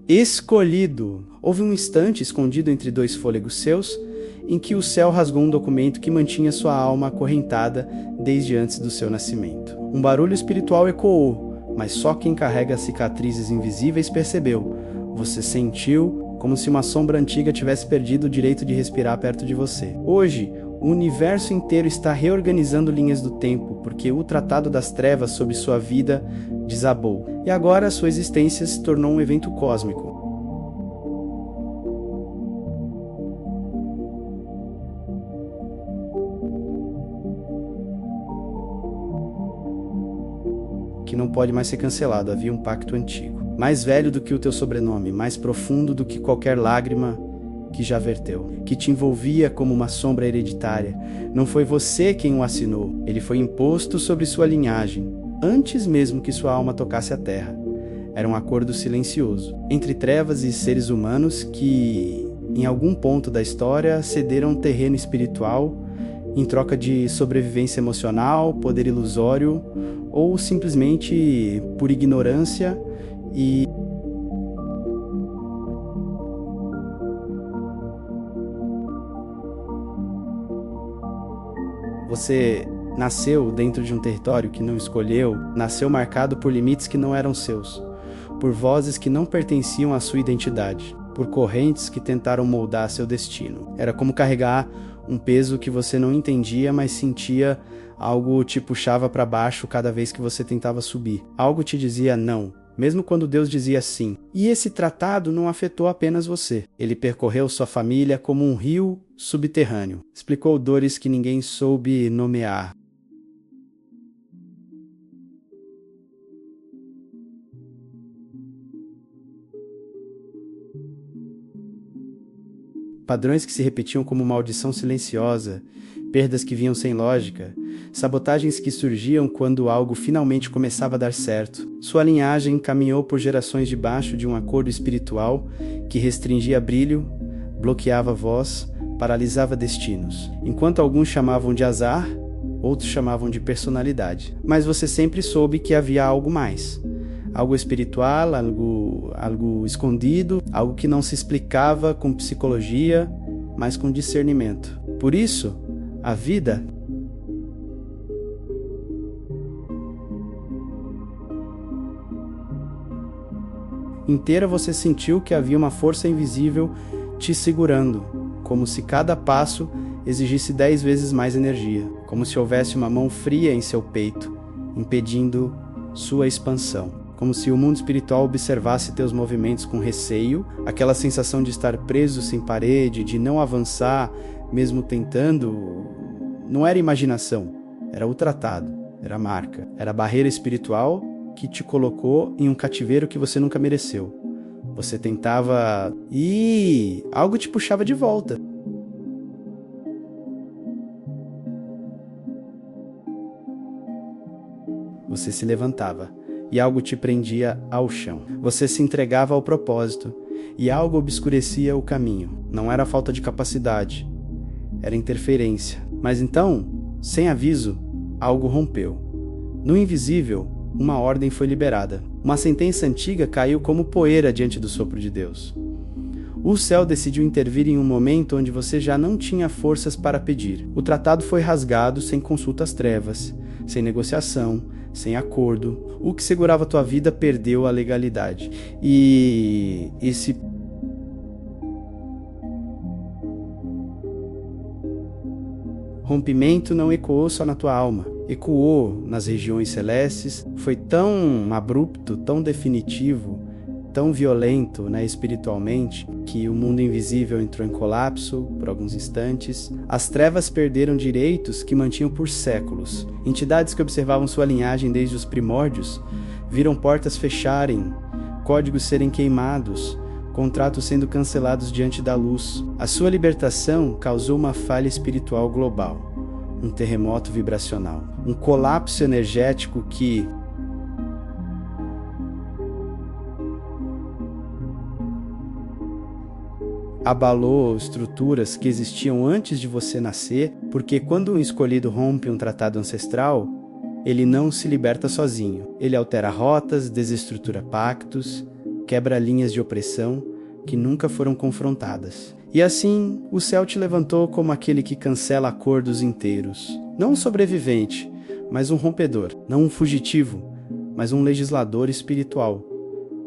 Escolhido! Houve um instante escondido entre dois fôlegos seus, em que o céu rasgou um documento que mantinha sua alma acorrentada desde antes do seu nascimento. Um barulho espiritual ecoou, mas só quem carrega cicatrizes invisíveis percebeu. Você sentiu como se uma sombra antiga tivesse perdido o direito de respirar perto de você. Hoje, o universo inteiro está reorganizando linhas do tempo, porque o Tratado das Trevas sobre sua vida desabou. E agora sua existência se tornou um evento cósmico. Que não pode mais ser cancelado, havia um pacto antigo. Mais velho do que o teu sobrenome, mais profundo do que qualquer lágrima que já verteu, que te envolvia como uma sombra hereditária. Não foi você quem o assinou, ele foi imposto sobre sua linhagem, antes mesmo que sua alma tocasse a terra. Era um acordo silencioso, entre trevas e seres humanos que, em algum ponto da história, cederam terreno espiritual em troca de sobrevivência emocional, poder ilusório, ou simplesmente por ignorância e você nasceu dentro de um território que não escolheu, nasceu marcado por limites que não eram seus, por vozes que não pertenciam à sua identidade, por correntes que tentaram moldar seu destino. Era como carregar um peso que você não entendia, mas sentia algo te puxava para baixo cada vez que você tentava subir. Algo te dizia não, mesmo quando Deus dizia sim. E esse tratado não afetou apenas você. Ele percorreu sua família como um rio subterrâneo. Explicou dores que ninguém soube nomear. Padrões que se repetiam como maldição silenciosa, perdas que vinham sem lógica, sabotagens que surgiam quando algo finalmente começava a dar certo. Sua linhagem caminhou por gerações debaixo de um acordo espiritual que restringia brilho, bloqueava voz, paralisava destinos. Enquanto alguns chamavam de azar, outros chamavam de personalidade. Mas você sempre soube que havia algo mais. Algo espiritual, algo escondido, algo que não se explicava com psicologia, mas com discernimento. Por isso, a vida inteira você sentiu que havia uma força invisível te segurando, como se cada passo exigisse 10 vezes mais energia, como se houvesse uma mão fria em seu peito, impedindo sua expansão. Como se o mundo espiritual observasse teus movimentos com receio, aquela sensação de estar preso sem parede, de não avançar, mesmo tentando, não era imaginação, era o tratado, era a marca, era a barreira espiritual que te colocou em um cativeiro que você nunca mereceu. Você tentava e algo te puxava de volta. Você se levantava e algo te prendia ao chão. Você se entregava ao propósito e algo obscurecia o caminho. Não era falta de capacidade, era interferência. Mas então, sem aviso, algo rompeu. No invisível, uma ordem foi liberada. Uma sentença antiga caiu como poeira diante do sopro de Deus. O céu decidiu intervir em um momento onde você já não tinha forças para pedir. O tratado foi rasgado sem consulta às trevas, sem negociação, sem acordo. O que segurava tua vida perdeu a legalidade. E esse rompimento não ecoou só na tua alma, ecoou nas regiões celestes. Foi tão abrupto, tão definitivo, tão violento, espiritualmente, que o mundo invisível entrou em colapso por alguns instantes. As trevas perderam direitos que mantinham por séculos. Entidades que observavam sua linhagem desde os primórdios viram portas fecharem, códigos serem queimados, contratos sendo cancelados diante da luz. A sua libertação causou uma falha espiritual global, um terremoto vibracional, um colapso energético que abalou estruturas que existiam antes de você nascer, porque quando um escolhido rompe um tratado ancestral, ele não se liberta sozinho. Ele altera rotas, desestrutura pactos, quebra linhas de opressão que nunca foram confrontadas. E assim, o céu te levantou como aquele que cancela acordos inteiros. Não um sobrevivente, mas um rompedor. Não um fugitivo, mas um legislador espiritual.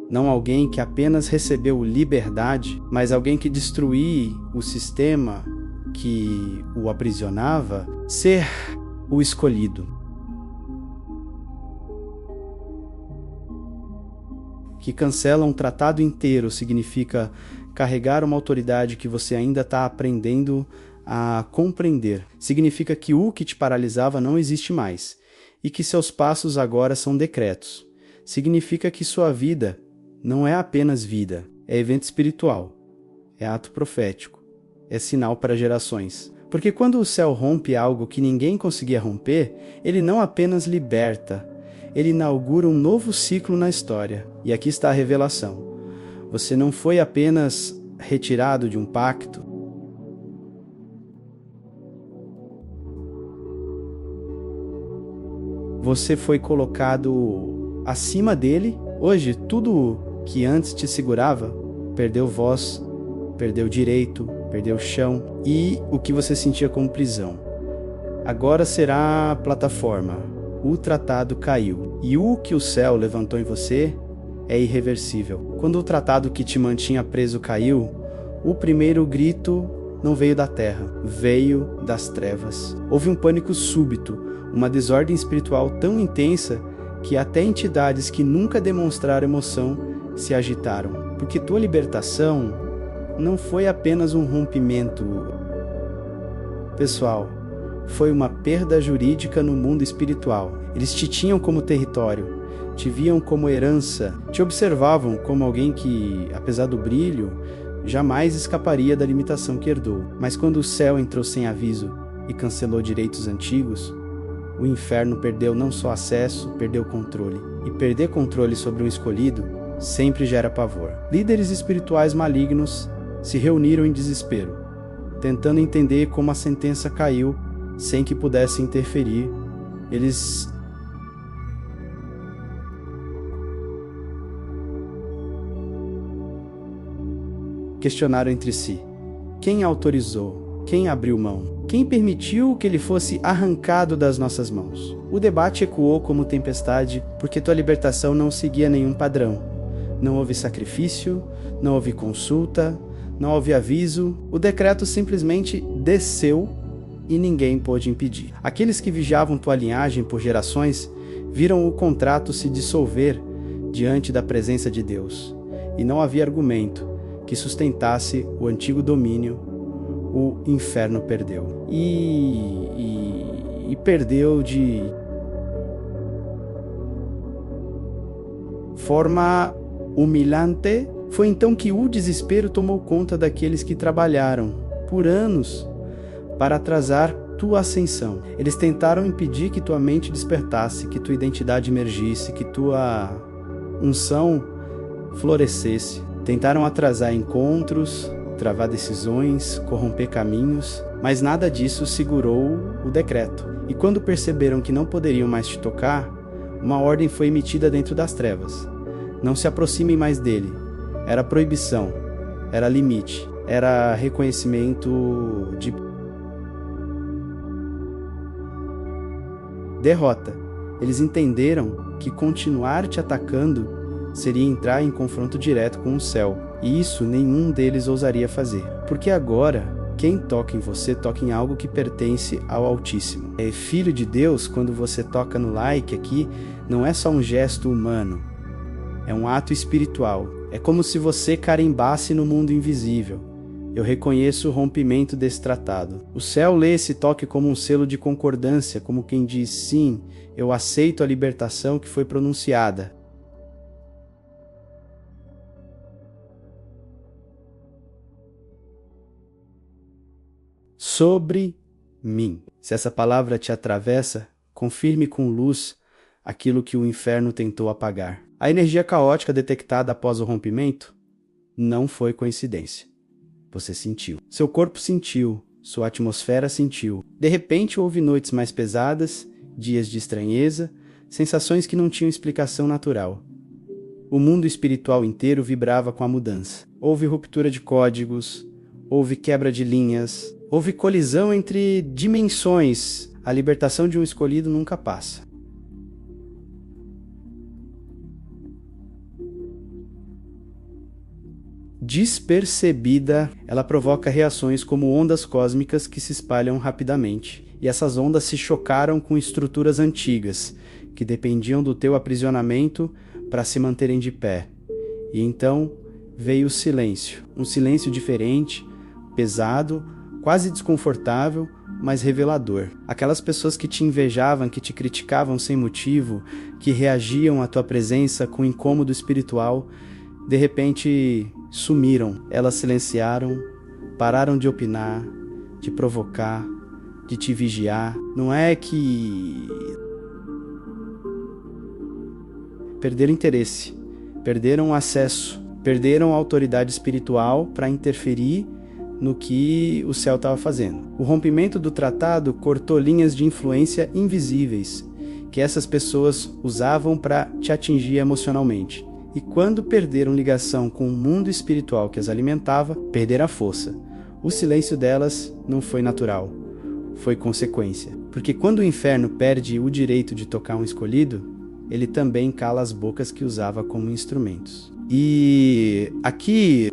Não alguém que apenas recebeu liberdade, mas alguém que destruiu o sistema que o aprisionava, ser o escolhido. Que cancela um tratado inteiro significa carregar uma autoridade que você ainda está aprendendo a compreender. Significa que o que te paralisava não existe mais e que seus passos agora são decretos. Significa que sua vida não é apenas vida, é evento espiritual, é ato profético, é sinal para gerações. Porque quando o céu rompe algo que ninguém conseguia romper, ele não apenas liberta, ele inaugura um novo ciclo na história. E aqui está a revelação. Você não foi apenas retirado de um pacto. Você foi colocado acima dele. Hoje, tudo que antes te segurava perdeu voz, perdeu direito, perdeu chão e o que você sentia como prisão. Agora será plataforma. O tratado caiu e o que o céu levantou em você é irreversível. Quando o tratado que te mantinha preso caiu, o primeiro grito não veio da terra, veio das trevas. Houve um pânico súbito, uma desordem espiritual tão intensa que até entidades que nunca demonstraram emoção se agitaram. Porque tua libertação não foi apenas um rompimento. Pessoal, foi uma perda jurídica no mundo espiritual. Eles te tinham como território, te viam como herança, te observavam como alguém que, apesar do brilho, jamais escaparia da limitação que herdou. Mas quando o céu entrou sem aviso e cancelou direitos antigos, o inferno perdeu não só acesso, perdeu controle. E perder controle sobre um escolhido sempre gera pavor. Líderes espirituais malignos se reuniram em desespero, tentando entender como a sentença caiu sem que pudesse interferir. Eles questionaram entre si: quem autorizou? Quem abriu mão? Quem permitiu que ele fosse arrancado das nossas mãos? O debate ecoou como tempestade porque tua libertação não seguia nenhum padrão. Não houve sacrifício, não houve consulta, não houve aviso. O decreto simplesmente desceu e ninguém pôde impedir. Aqueles que vigiavam tua linhagem por gerações viram o contrato se dissolver diante da presença de Deus. E não havia argumento que sustentasse o antigo domínio. O inferno perdeu. E perdeu de forma humilhante. Foi então que o desespero tomou conta daqueles que trabalharam por anos para atrasar tua ascensão. Eles tentaram impedir que tua mente despertasse, que tua identidade emergisse, que tua unção florescesse. Tentaram atrasar encontros, travar decisões, corromper caminhos, mas nada disso segurou o decreto. E quando perceberam que não poderiam mais te tocar, uma ordem foi emitida dentro das trevas. Não se aproximem mais dele. Era proibição, era limite, era reconhecimento de derrota. Eles entenderam que continuar te atacando seria entrar em confronto direto com o céu. E isso nenhum deles ousaria fazer. Porque agora, quem toca em você, toca em algo que pertence ao Altíssimo. É filho de Deus, quando você toca no like aqui, não é só um gesto humano. É um ato espiritual. É como se você carimbasse no mundo invisível. Eu reconheço o rompimento desse tratado. O céu lê esse toque como um selo de concordância, como quem diz: sim, eu aceito a libertação que foi pronunciada. Sobre mim. Se essa palavra te atravessa, confirme com luz aquilo que o inferno tentou apagar. A energia caótica detectada após o rompimento não foi coincidência. Você sentiu. Seu corpo sentiu, sua atmosfera sentiu. De repente houve noites mais pesadas, dias de estranheza, sensações que não tinham explicação natural. O mundo espiritual inteiro vibrava com a mudança. Houve ruptura de códigos, houve quebra de linhas, houve colisão entre dimensões. A libertação de um escolhido nunca passa. Despercebida, ela provoca reações como ondas cósmicas que se espalham rapidamente. E essas ondas se chocaram com estruturas antigas, que dependiam do teu aprisionamento para se manterem de pé. E então veio o silêncio, um silêncio diferente, pesado, quase desconfortável, mas revelador. Aquelas pessoas que te invejavam, que te criticavam sem motivo, que reagiam à tua presença com incômodo espiritual, de repente sumiram. Elas silenciaram, pararam de opinar, de provocar, de te vigiar. Não é que perderam interesse, perderam acesso, perderam a autoridade espiritual para interferir no que o céu estava fazendo. O rompimento do tratado cortou linhas de influência invisíveis que essas pessoas usavam para te atingir emocionalmente. E quando perderam ligação com o mundo espiritual que as alimentava, perderam a força. O silêncio delas não foi natural, foi consequência. Porque quando o inferno perde o direito de tocar um escolhido, ele também cala as bocas que usava como instrumentos. E aqui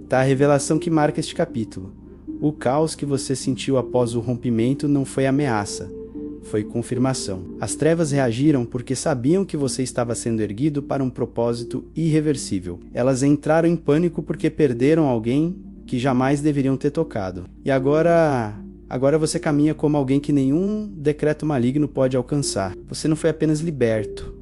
está a revelação que marca este capítulo. O caos que você sentiu após o rompimento não foi ameaça, foi confirmação. As trevas reagiram porque sabiam que você estava sendo erguido para um propósito irreversível. Elas entraram em pânico porque perderam alguém que jamais deveriam ter tocado. E agora você caminha como alguém que nenhum decreto maligno pode alcançar. Você não foi apenas liberto,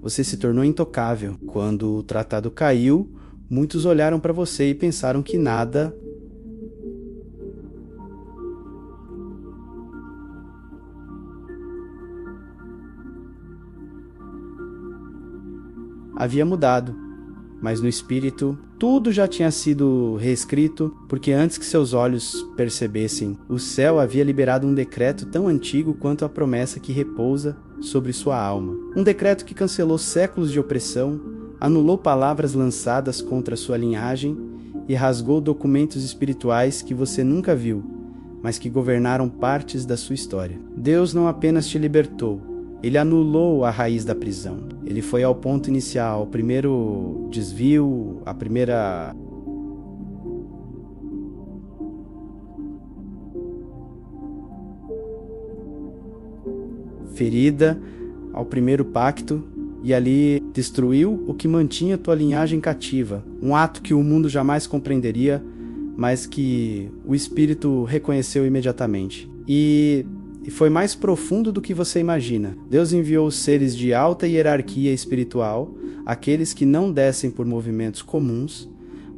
você se tornou intocável. Quando o tratado caiu, muitos olharam para você e pensaram que nada havia mudado, mas no espírito tudo já tinha sido reescrito, porque antes que seus olhos percebessem, o céu havia liberado um decreto tão antigo quanto a promessa que repousa sobre sua alma. Um decreto que cancelou séculos de opressão, anulou palavras lançadas contra sua linhagem e rasgou documentos espirituais que você nunca viu, mas que governaram partes da sua história. Deus não apenas te libertou, ele anulou a raiz da prisão. Ele foi ao ponto inicial, o primeiro desvio, a primeira ferida, ao primeiro pacto, e ali destruiu o que mantinha tua linhagem cativa. Um ato que o mundo jamais compreenderia, mas que o espírito reconheceu imediatamente. E foi mais profundo do que você imagina. Deus enviou seres de alta hierarquia espiritual, aqueles que não descem por movimentos comuns,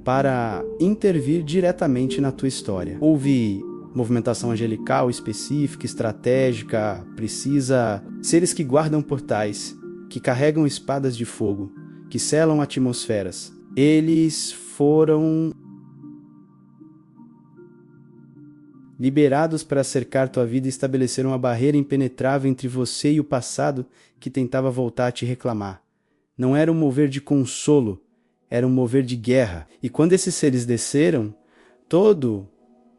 para intervir diretamente na tua história. Houve movimentação angelical específica, estratégica, precisa. Seres que guardam portais, que carregam espadas de fogo, que selam atmosferas. Eles foram liberados para cercar tua vida e estabelecer uma barreira impenetrável entre você e o passado que tentava voltar a te reclamar. Não era um mover de consolo, era um mover de guerra. E quando esses seres desceram, todo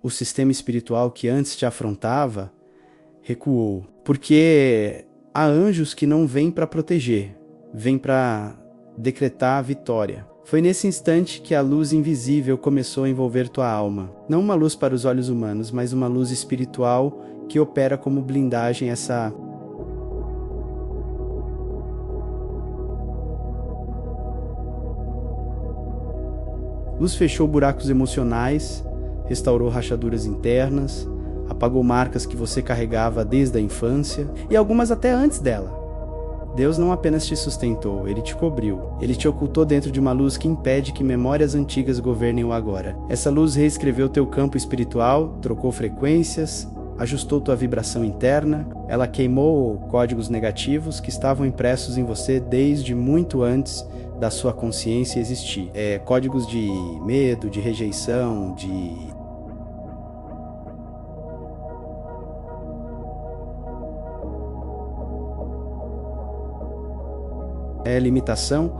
o sistema espiritual que antes te afrontava recuou. Porque há anjos que não vêm para proteger, vêm para decretar a vitória. Foi nesse instante que a luz invisível começou a envolver tua alma. Não uma luz para os olhos humanos, mas uma luz espiritual que opera como blindagem. Essa luz fechou buracos emocionais, restaurou rachaduras internas, apagou marcas que você carregava desde a infância e algumas até antes dela. Deus não apenas te sustentou, Ele te cobriu. Ele te ocultou dentro de uma luz que impede que memórias antigas governem o agora. Essa luz reescreveu teu campo espiritual, trocou frequências, ajustou tua vibração interna. Ela queimou códigos negativos que estavam impressos em você desde muito antes da sua consciência existir. Códigos de medo, de rejeição, de limitação,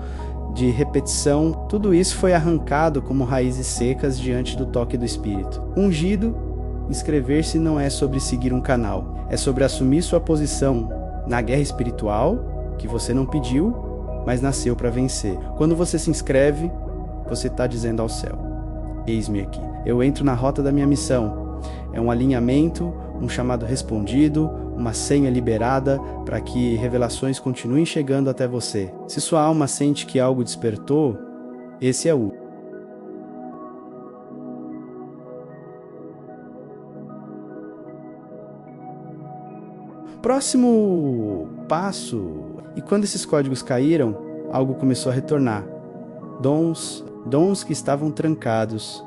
de repetição, tudo isso foi arrancado como raízes secas diante do toque do Espírito. Ungido, inscrever-se não é sobre seguir um canal, é sobre assumir sua posição na guerra espiritual, que você não pediu, mas nasceu para vencer. Quando você se inscreve, você está dizendo ao céu: eis-me aqui, eu entro na rota da minha missão. É um alinhamento, um chamado respondido, uma senha liberada para que revelações continuem chegando até você. Se sua alma sente que algo despertou, esse é o próximo passo. E quando esses códigos caíram, algo começou a retornar. Dons que estavam trancados,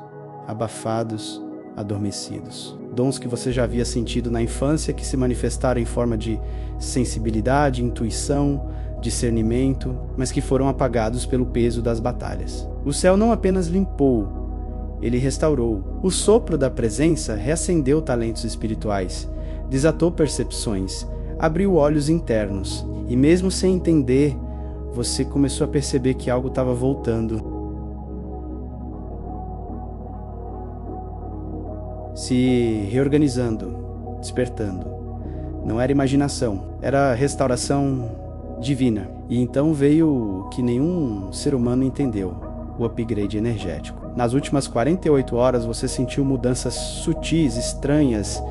abafados, adormecidos. Dons que você já havia sentido na infância, que se manifestaram em forma de sensibilidade, intuição, discernimento, mas que foram apagados pelo peso das batalhas. O céu não apenas limpou, ele restaurou. O sopro da presença reacendeu talentos espirituais, desatou percepções, abriu olhos internos, e mesmo sem entender, você começou a perceber que algo estava voltando. Se reorganizando, despertando. Não era imaginação, era restauração divina. E então veio o que nenhum ser humano entendeu: o upgrade energético. Nas últimas 48 horas você sentiu mudanças sutis, estranhas,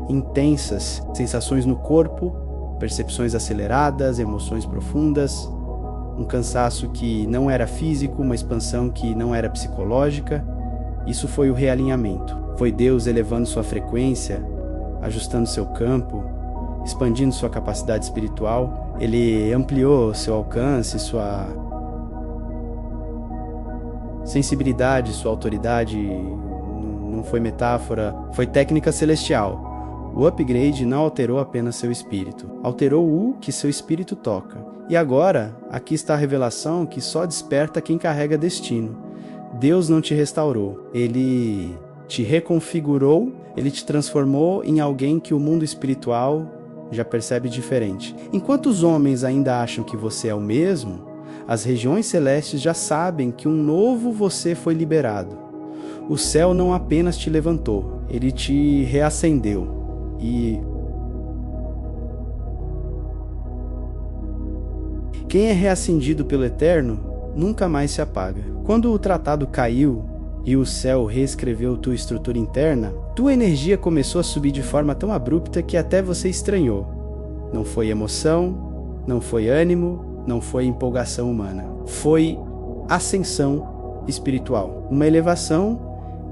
intensas, sensações no corpo, percepções aceleradas, emoções profundas, um cansaço que não era físico, uma expansão que não era psicológica. Isso foi o realinhamento. Foi Deus elevando sua frequência, ajustando seu campo, expandindo sua capacidade espiritual. Ele ampliou seu alcance, sua sensibilidade, sua autoridade. Não foi metáfora, foi técnica celestial. O upgrade não alterou apenas seu espírito, alterou o que seu espírito toca. E agora, aqui está a revelação que só desperta quem carrega destino. Deus não te restaurou, Ele te reconfigurou, Ele te transformou em alguém que o mundo espiritual já percebe diferente. Enquanto os homens ainda acham que você é o mesmo, as regiões celestes já sabem que um novo você foi liberado. O céu não apenas te levantou, ele te reacendeu. E quem é reacendido pelo Eterno nunca mais se apaga. Quando o tratado caiu e o céu reescreveu tua estrutura interna, tua energia começou a subir de forma tão abrupta que até você estranhou. Não foi emoção, não foi ânimo, não foi empolgação humana. Foi ascensão espiritual. Uma elevação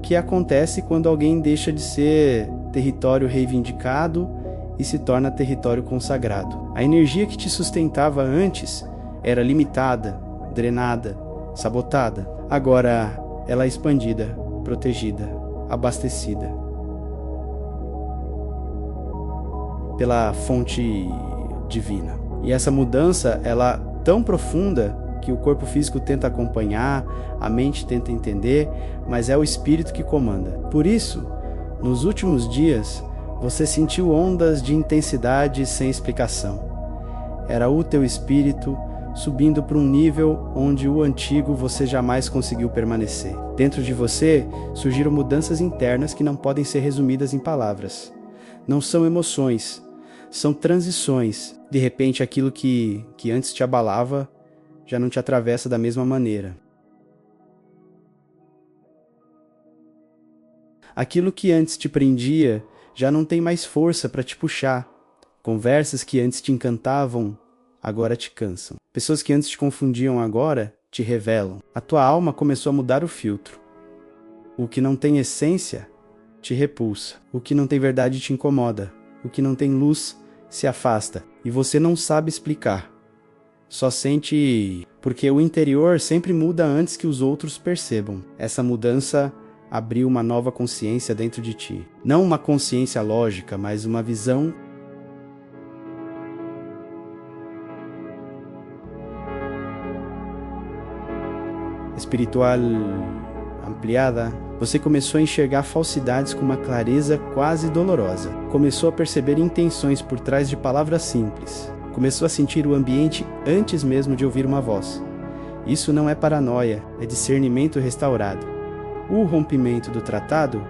que acontece quando alguém deixa de ser território reivindicado e se torna território consagrado. A energia que te sustentava antes era limitada, drenada, sabotada. Agora ela é expandida, protegida, abastecida pela fonte divina. E essa mudança, ela é tão profunda que o corpo físico tenta acompanhar, a mente tenta entender, mas é o espírito que comanda. Por isso, nos últimos dias, você sentiu ondas de intensidade sem explicação. Era o teu espírito subindo para um nível onde o antigo você jamais conseguiu permanecer. Dentro de você surgiram mudanças internas que não podem ser resumidas em palavras. Não são emoções, são transições. De repente, aquilo que antes te abalava já não te atravessa da mesma maneira. Aquilo que antes te prendia já não tem mais força para te puxar. Conversas que antes te encantavam agora te cansam. Pessoas que antes te confundiam agora te revelam. A tua alma começou a mudar o filtro. O que não tem essência te repulsa. O que não tem verdade te incomoda. O que não tem luz se afasta. E você não sabe explicar. Só sente porque o interior sempre muda antes que os outros percebam. Essa mudança abriu uma nova consciência dentro de ti. Não uma consciência lógica, mas uma visão espiritual ampliada. Você começou a enxergar falsidades com uma clareza quase dolorosa. Começou a perceber intenções por trás de palavras simples. Começou a sentir o ambiente antes mesmo de ouvir uma voz. Isso não é paranoia, é discernimento restaurado. O rompimento do tratado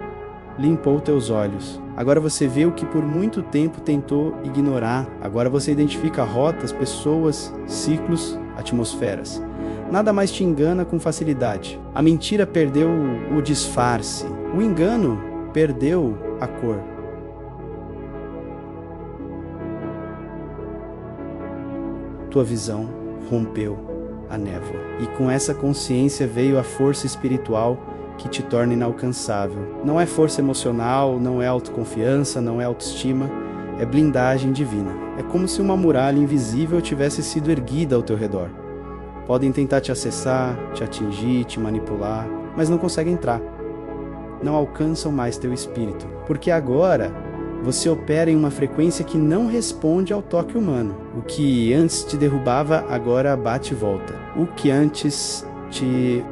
limpou teus olhos. Agora você vê o que por muito tempo tentou ignorar. Agora você identifica rotas, pessoas, ciclos, atmosferas. Nada mais te engana com facilidade. A mentira perdeu o disfarce. O engano perdeu a cor. Tua visão rompeu a névoa. E com essa consciência veio a força espiritual que te torna inalcançável. Não é força emocional, não é autoconfiança, não é autoestima, é blindagem divina. É como se uma muralha invisível tivesse sido erguida ao teu redor. Podem tentar te acessar, te atingir, te manipular, mas não conseguem entrar. Não alcançam mais teu espírito, porque agora você opera em uma frequência que não responde ao toque humano. O que antes te derrubava, agora bate e volta. O que antes te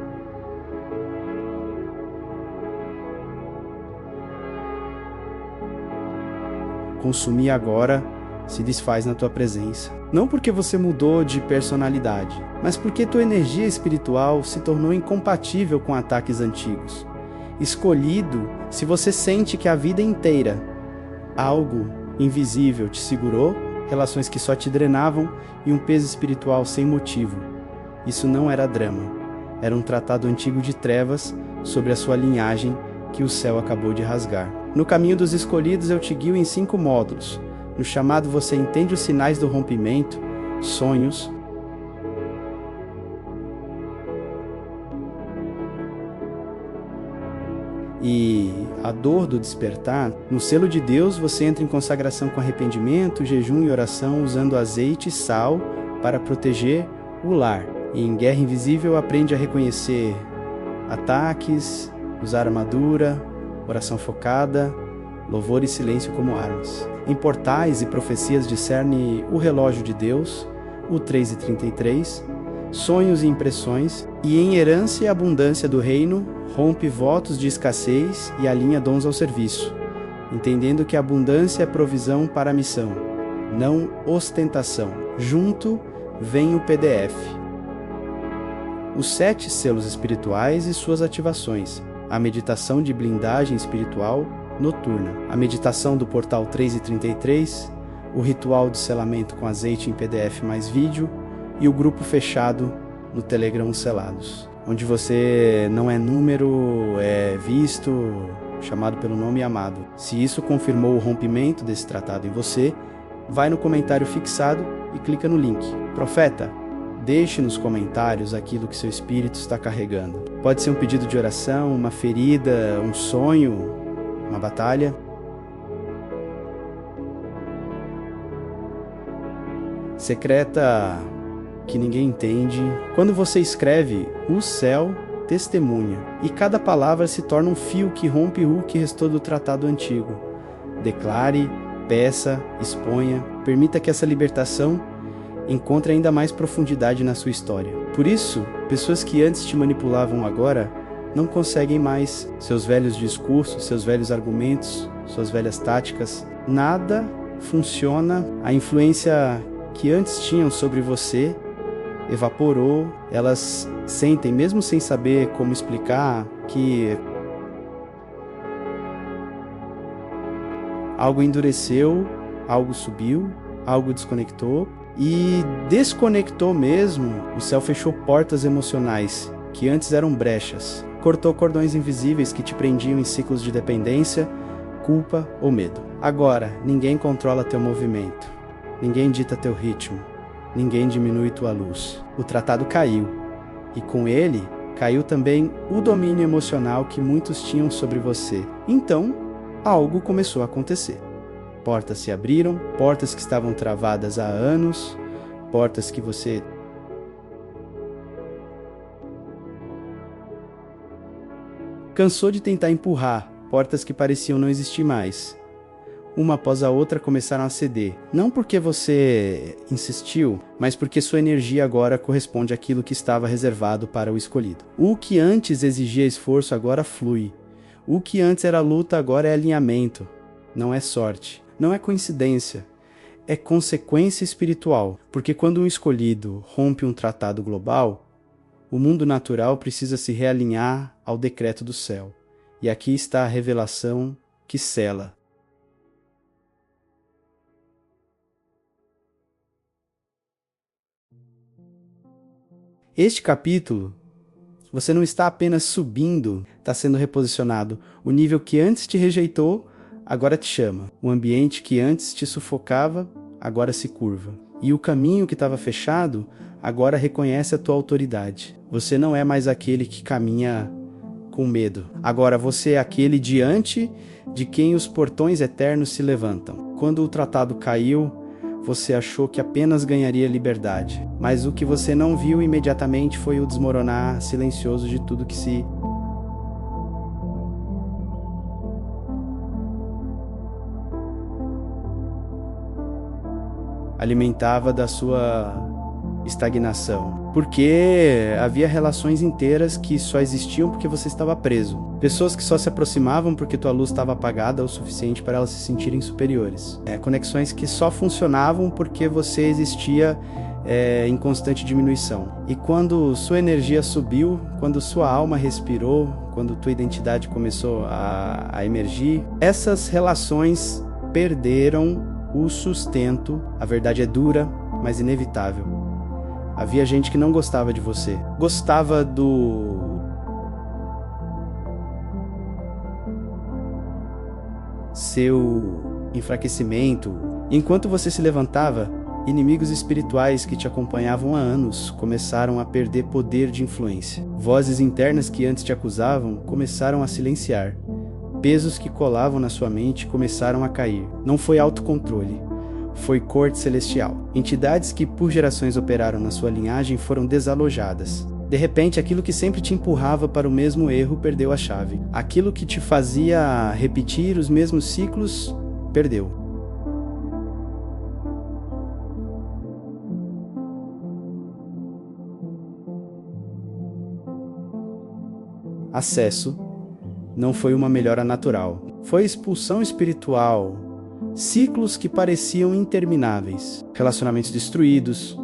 consumir agora se desfaz na tua presença. Não porque você mudou de personalidade, mas porque tua energia espiritual se tornou incompatível com ataques antigos. Escolhido, se você sente que a vida inteira algo invisível te segurou, relações que só te drenavam e um peso espiritual sem motivo. Isso não era drama, era um tratado antigo de trevas sobre a sua linhagem que o céu acabou de rasgar. No caminho dos escolhidos eu te guio em 5 módulos. No chamado você entende os sinais do rompimento, sonhos, e a dor do despertar. No selo de Deus você entra em consagração com arrependimento, jejum e oração usando azeite e sal para proteger o lar. E em Guerra Invisível aprende a reconhecer ataques, usar armadura, oração focada, louvor e silêncio como armas. Em Portais e Profecias discerne o relógio de Deus, o 3:33, sonhos e impressões, e em Herança e Abundância do Reino, rompe votos de escassez e alinha dons ao serviço, entendendo que a abundância é provisão para a missão, não ostentação. Junto vem o PDF. Os 7 selos espirituais e suas ativações, a meditação de blindagem espiritual noturna, a meditação do portal 3:33, o ritual de selamento com azeite em PDF mais vídeo e o grupo fechado no Telegram Selados, onde você não é número, é visto, chamado pelo nome e amado. Se isso confirmou o rompimento desse tratado em você, vai no comentário fixado e clica no link. Profeta, deixe nos comentários aquilo que seu espírito está carregando. Pode ser um pedido de oração, uma ferida, um sonho, uma batalha. Secreta que ninguém entende. Quando você escreve, o céu testemunha, e cada palavra se torna um fio que rompe o que restou do tratado antigo. Declare, peça, exponha, permita que essa libertação encontre ainda mais profundidade na sua história. Por isso, pessoas que antes te manipulavam agora não conseguem mais. Seus velhos discursos, seus velhos argumentos, suas velhas táticas, nada funciona. A influência que antes tinham sobre você evaporou. Elas sentem, mesmo sem saber como explicar, que algo endureceu, algo subiu, algo desconectou e desconectou mesmo. O céu fechou portas emocionais que antes eram brechas. Cortou cordões invisíveis que te prendiam em ciclos de dependência, culpa ou medo. Agora, ninguém controla teu movimento, ninguém dita teu ritmo, ninguém diminui tua luz. O tratado caiu, e com ele caiu também o domínio emocional que muitos tinham sobre você. Então, algo começou a acontecer. Portas se abriram, portas que estavam travadas há anos, portas que você cansou de tentar empurrar, portas que pareciam não existir mais. Uma após a outra começaram a ceder, não porque você insistiu, mas porque sua energia agora corresponde àquilo que estava reservado para o escolhido. O que antes exigia esforço agora flui. O que antes era luta agora é alinhamento. Não é sorte, não é coincidência. é consequência espiritual, porque quando um escolhido rompe um tratado global, o mundo natural precisa se realinhar ao decreto do céu. E aqui está a revelação que sela. Este capítulo, você não está apenas subindo, está sendo reposicionado. O nível que antes te rejeitou, agora te chama. O ambiente que antes te sufocava, agora se curva. E o caminho que estava fechado, agora reconhece a tua autoridade. Você não é mais aquele que caminha com medo. Agora você é aquele diante de quem os portões eternos se levantam. Quando o tratado caiu, você achou que apenas ganharia liberdade. Mas o que você não viu imediatamente foi o desmoronar silencioso de tudo que se alimentava da sua estagnação. Porque havia relações inteiras que só existiam porque você estava preso. Pessoas que só se aproximavam porque tua luz estava apagada o suficiente para elas se sentirem superiores. Conexões que só funcionavam porque você existia em constante diminuição. E quando sua energia subiu, quando sua alma respirou, quando tua identidade começou a emergir, essas relações perderam o sustento. A verdade é dura, mas inevitável. Havia gente que não gostava de você. Gostava do seu enfraquecimento. Enquanto você se levantava, inimigos espirituais que te acompanhavam há anos começaram a perder poder de influência. Vozes internas que antes te acusavam começaram a silenciar. Pesos que colavam na sua mente começaram a cair. Não foi autocontrole. Foi corte celestial. Entidades que por gerações operaram na sua linhagem foram desalojadas. De repente, aquilo que sempre te empurrava para o mesmo erro perdeu a chave. Aquilo que te fazia repetir os mesmos ciclos, perdeu. Acesso não foi uma melhora natural. Foi expulsão espiritual. Ciclos que pareciam intermináveis, relacionamentos destruídos,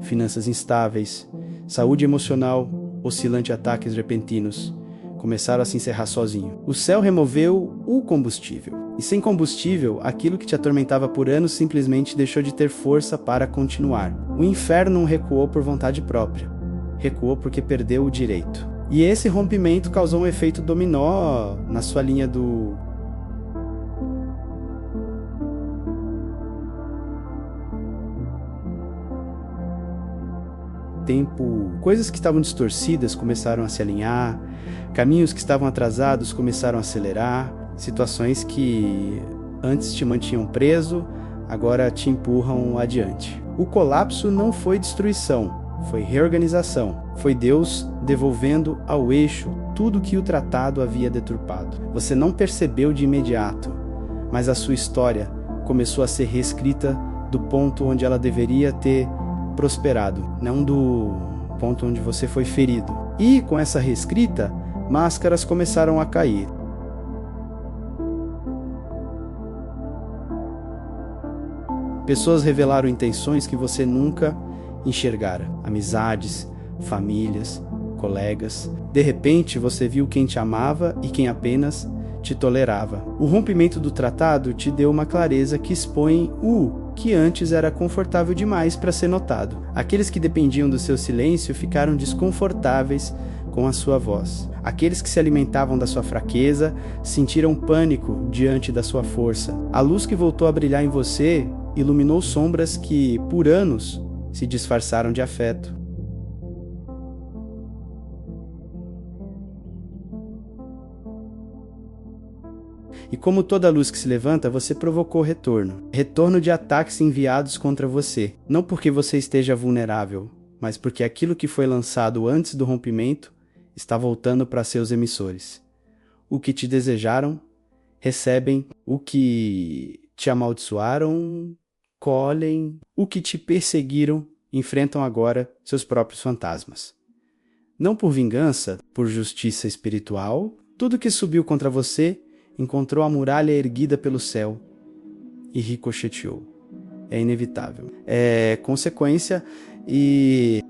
finanças instáveis, saúde emocional, oscilante ataques repentinos, começaram a se encerrar sozinho. O céu removeu o combustível. E sem combustível, aquilo que te atormentava por anos simplesmente deixou de ter força para continuar. O inferno não recuou por vontade própria. Recuou porque perdeu o direito. E esse rompimento causou um efeito dominó na sua linha do tempo. Coisas que estavam distorcidas começaram a se alinhar, caminhos que estavam atrasados começaram a acelerar, situações que antes te mantinham preso, agora te empurram adiante. O colapso não foi destruição, foi reorganização. Foi Deus devolvendo ao eixo tudo que o tratado havia deturpado. Você não percebeu de imediato, mas a sua história começou a ser reescrita do ponto onde ela deveria ter prosperado, não do ponto onde você foi ferido. E com essa reescrita, máscaras começaram a cair. Pessoas revelaram intenções que você nunca enxergara. Amizades, famílias, colegas. De repente, você viu quem te amava e quem apenas te tolerava. O rompimento do tratado te deu uma clareza que expõe o que antes era confortável demais para ser notado. Aqueles que dependiam do seu silêncio ficaram desconfortáveis com a sua voz. Aqueles que se alimentavam da sua fraqueza sentiram pânico diante da sua força. A luz que voltou a brilhar em você iluminou sombras que, por anos, se disfarçaram de afeto. E como toda luz que se levanta, você provocou retorno. Retorno de ataques enviados contra você. Não porque você esteja vulnerável, mas porque aquilo que foi lançado antes do rompimento está voltando para seus emissores. O que te desejaram, recebem. O que te amaldiçoaram, colhem. O que te perseguiram, enfrentam agora seus próprios fantasmas. Não por vingança, por justiça espiritual, tudo que subiu contra você encontrou a muralha erguida pelo céu e ricocheteou. é inevitável. É consequência e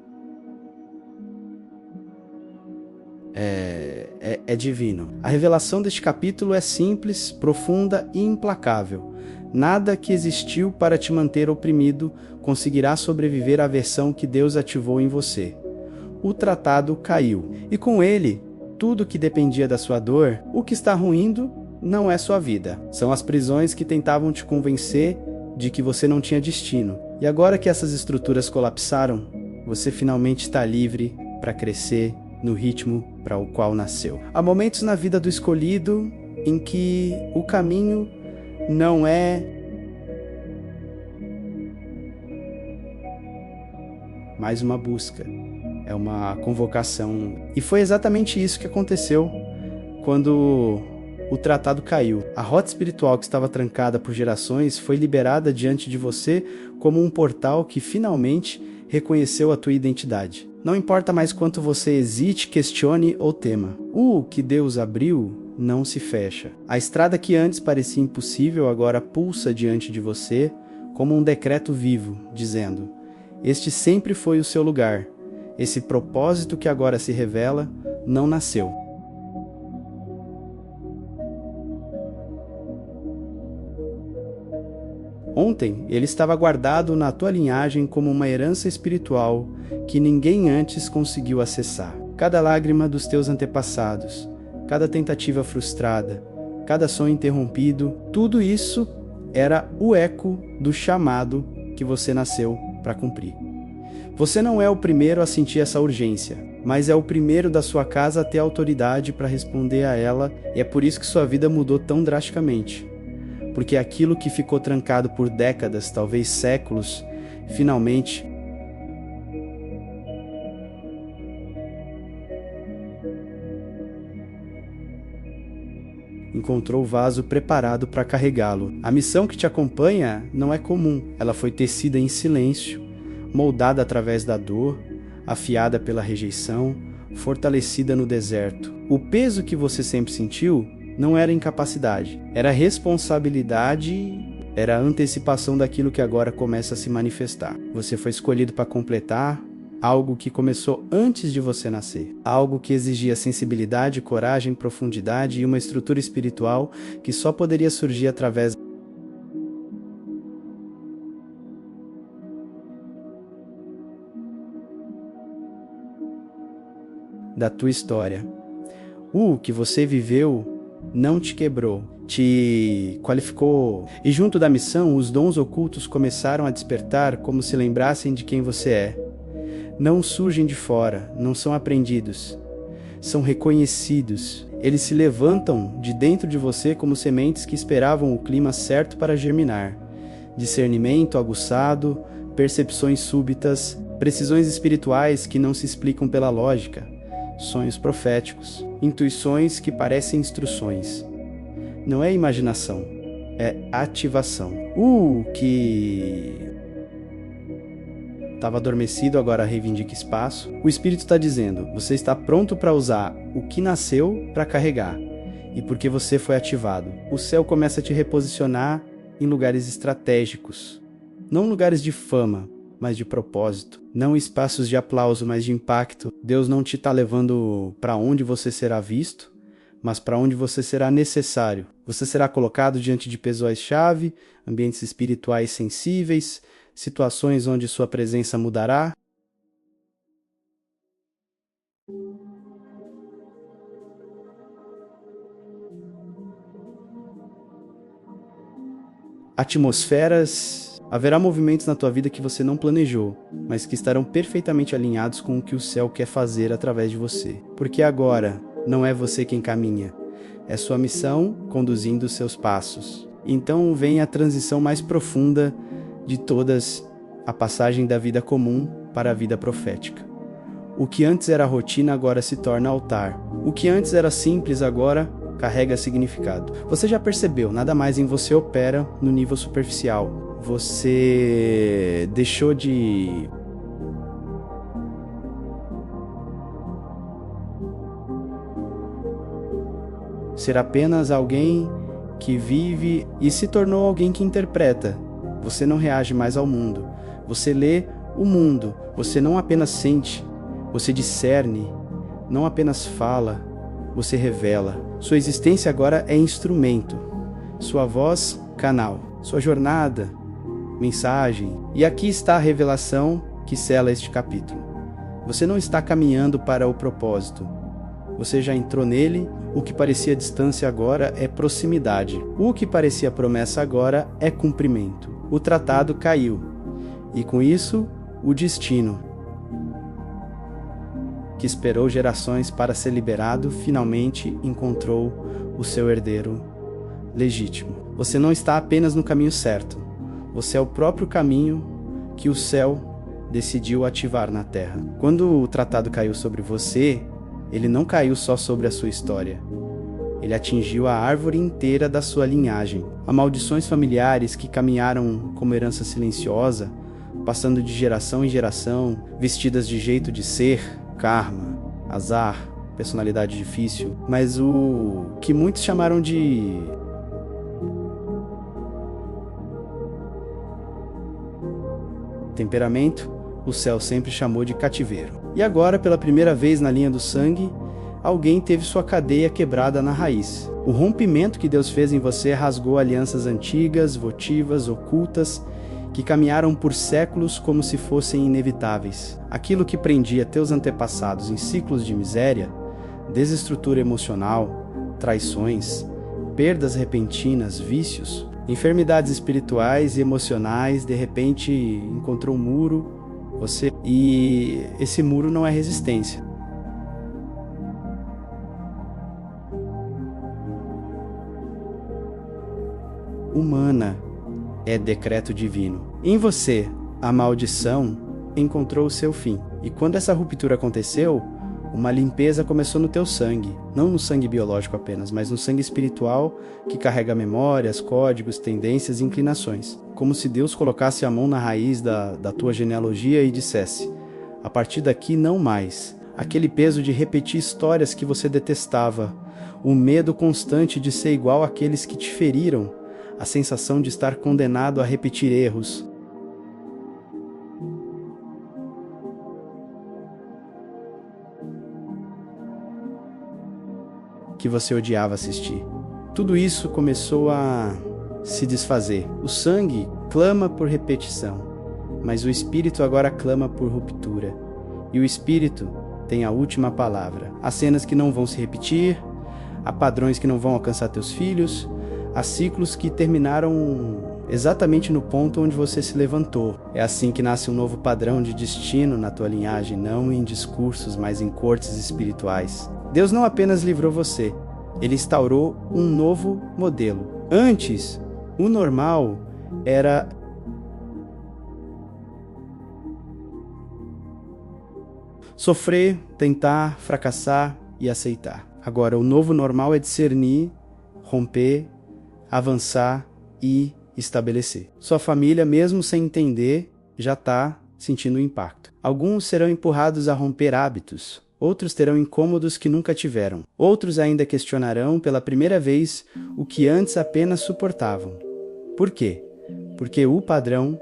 é divino. A revelação deste capítulo é simples, profunda e implacável. Nada que existiu para te manter oprimido conseguirá sobreviver à versão que Deus ativou em você. O tratado caiu, e com ele, tudo que dependia da sua dor, o que está ruindo não é sua vida. São as prisões que tentavam te convencer de que você não tinha destino. E agora que essas estruturas colapsaram, você finalmente está livre para crescer no ritmo para o qual nasceu. Há momentos na vida do escolhido em que o caminho não é mais uma busca, é uma convocação. E foi exatamente isso que aconteceu quando o tratado caiu. A rota espiritual que estava trancada por gerações foi liberada diante de você como um portal que finalmente reconheceu a tua identidade. Não importa mais quanto você hesite, questione ou tema. O que Deus abriu não se fecha. A estrada que antes parecia impossível agora pulsa diante de você como um decreto vivo, dizendo: este sempre foi o seu lugar. Esse propósito que agora se revela não nasceu. Ontem, ele estava guardado na tua linhagem como uma herança espiritual que ninguém antes conseguiu acessar. Cada lágrima dos teus antepassados, cada tentativa frustrada, cada sonho interrompido, tudo isso era o eco do chamado que você nasceu para cumprir. Você não é o primeiro a sentir essa urgência, mas é o primeiro da sua casa a ter autoridade para responder a ela, e é por isso que sua vida mudou tão drasticamente. Porque aquilo que ficou trancado por décadas, talvez séculos, finalmente encontrou o vaso preparado para carregá-lo. A missão que te acompanha não é comum. Ela foi tecida em silêncio, moldada através da dor, afiada pela rejeição, fortalecida no deserto. O peso que você sempre sentiu não era incapacidade, era responsabilidade, era a antecipação daquilo que agora começa a se manifestar. Você foi escolhido para completar algo que começou antes de você nascer, algo que exigia sensibilidade, coragem, profundidade e uma estrutura espiritual que só poderia surgir através da tua história. O que você viveu não te quebrou, te qualificou. E junto da missão, os dons ocultos começaram a despertar como se lembrassem de quem você é. Não surgem de fora, não são aprendidos, são reconhecidos. Eles se levantam de dentro de você como sementes que esperavam o clima certo para germinar. Discernimento aguçado, percepções súbitas, precisões espirituais que não se explicam pela lógica. Sonhos proféticos, intuições que parecem instruções. Não é imaginação, é ativação. O que estava adormecido agora reivindica espaço. O Espírito está dizendo: você está pronto para usar o que nasceu para carregar. E porque você foi ativado, o céu começa a te reposicionar em lugares estratégicos. Não lugares de fama, mas de propósito. Não espaços de aplauso, mas de impacto. Deus não te está levando para onde você será visto, mas para onde você será necessário. Você será colocado diante de pessoas-chave, ambientes espirituais sensíveis, situações onde sua presença mudará. Atmosferas. Haverá movimentos na tua vida que você não planejou, mas que estarão perfeitamente alinhados com o que o céu quer fazer através de você. Porque agora não é você quem caminha, é sua missão conduzindo os seus passos. Então vem a transição mais profunda de todas, a passagem da vida comum para a vida profética. O que antes era rotina agora se torna altar. O que antes era simples agora carrega significado. Você já percebeu, nada mais em você opera no nível superficial. Você deixou de ser apenas alguém que vive e se tornou alguém que interpreta. Você não reage mais ao mundo. Você lê o mundo. Você não apenas sente, você discerne. Não apenas fala, você revela. Sua existência agora é instrumento. Sua voz, canal. Sua jornada, mensagem. E aqui está a revelação que sela este capítulo. Você não está caminhando para o propósito. Você já entrou nele. O que parecia distância agora é proximidade. O que parecia promessa agora é cumprimento. O tratado caiu. E com isso, o destino, que esperou gerações para ser liberado, finalmente encontrou o seu herdeiro legítimo. Você não está apenas no caminho certo. Você é o próprio caminho que o céu decidiu ativar na terra. Quando o tratado caiu sobre você, ele não caiu só sobre a sua história. Ele atingiu a árvore inteira da sua linhagem. Há maldições familiares que caminharam como herança silenciosa, passando de geração em geração, vestidas de jeito de ser, karma, azar, personalidade difícil, mas o que muitos chamaram de temperamento, o céu sempre chamou de cativeiro. E agora, pela primeira vez na linha do sangue, alguém teve sua cadeia quebrada na raiz. O rompimento que Deus fez em você rasgou alianças antigas, votivas, ocultas, que caminharam por séculos como se fossem inevitáveis. Aquilo que prendia teus antepassados em ciclos de miséria, desestrutura emocional, traições, perdas repentinas, vícios, enfermidades espirituais e emocionais, de repente encontrou um muro, e esse muro não é resistência. Humana é decreto divino. Em você, a maldição encontrou o seu fim. E quando essa ruptura aconteceu, uma limpeza começou no teu sangue. Não no sangue biológico apenas, mas no sangue espiritual que carrega memórias, códigos, tendências e inclinações. Como se Deus colocasse a mão na raiz da tua genealogia e dissesse: a partir daqui não mais. Aquele peso de repetir histórias que você detestava, o medo constante de ser igual àqueles que te feriram, a sensação de estar condenado a repetir erros. Que você odiava assistir. Tudo isso começou a se desfazer. O sangue clama por repetição, mas o espírito agora clama por ruptura. E o espírito tem a última palavra. Há cenas que não vão se repetir, há padrões que não vão alcançar teus filhos, há ciclos que terminaram exatamente no ponto onde você se levantou. É assim que nasce um novo padrão de destino na tua linhagem, não em discursos, mas em cortes espirituais. Deus não apenas livrou você, Ele instaurou um novo modelo. Antes, o normal era sofrer, tentar, fracassar e aceitar. Agora, o novo normal é discernir, romper, avançar e estabelecer. Sua família, mesmo sem entender, já está sentindo o impacto. Alguns serão empurrados a romper hábitos, outros terão incômodos que nunca tiveram. Outros ainda questionarão pela primeira vez o que antes apenas suportavam. Por quê? Porque o padrão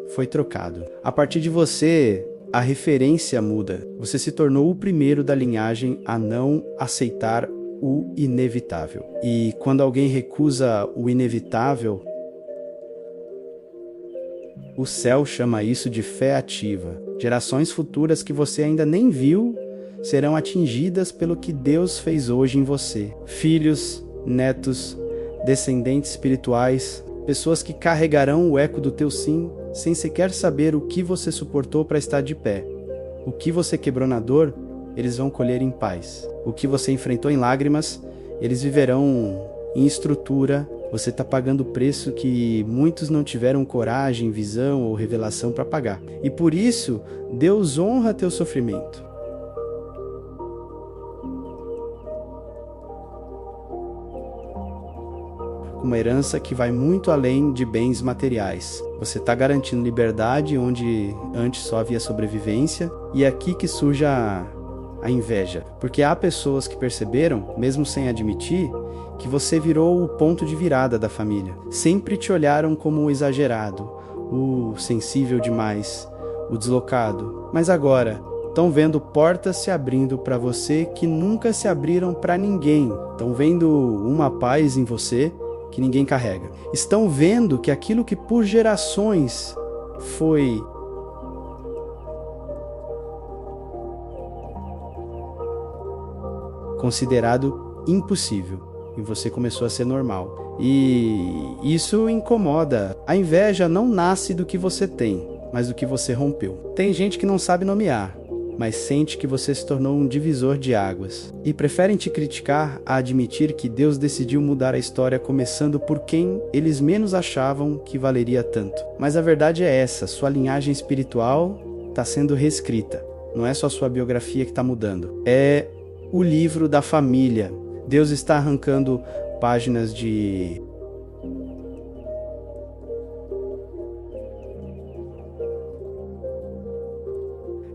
foi trocado. A partir de você, a referência muda. Você se tornou o primeiro da linhagem a não aceitar o inevitável. E quando alguém recusa o inevitável, o céu chama isso de fé ativa. Gerações futuras que você ainda nem viu serão atingidas pelo que Deus fez hoje em você. Filhos, netos, descendentes espirituais, pessoas que carregarão o eco do teu sim, sem sequer saber o que você suportou para estar de pé. O que você quebrou na dor, eles vão colher em paz. O que você enfrentou em lágrimas, eles viverão em estrutura. Você está pagando o preço que muitos não tiveram coragem, visão ou revelação para pagar. E por isso, Deus honra teu sofrimento. Uma herança que vai muito além de bens materiais. Você está garantindo liberdade onde antes só havia sobrevivência, e é aqui que surge a inveja. Porque há pessoas que perceberam, mesmo sem admitir, que você virou o ponto de virada da família. Sempre te olharam como o exagerado, o sensível demais, o deslocado. Mas agora estão vendo portas se abrindo para você que nunca se abriram para ninguém. Estão vendo uma paz em você que ninguém carrega. Estão vendo que aquilo que por gerações foi considerado impossível, e você começou a ser normal. E isso incomoda. A inveja não nasce do que você tem, mas do que você rompeu. Tem gente que não sabe nomear, mas sente que você se tornou um divisor de águas. E preferem te criticar a admitir que Deus decidiu mudar a história começando por quem eles menos achavam que valeria tanto. Mas a verdade é essa, sua linhagem espiritual está sendo reescrita. Não é só sua biografia que está mudando. É o livro da família. Deus está arrancando páginas de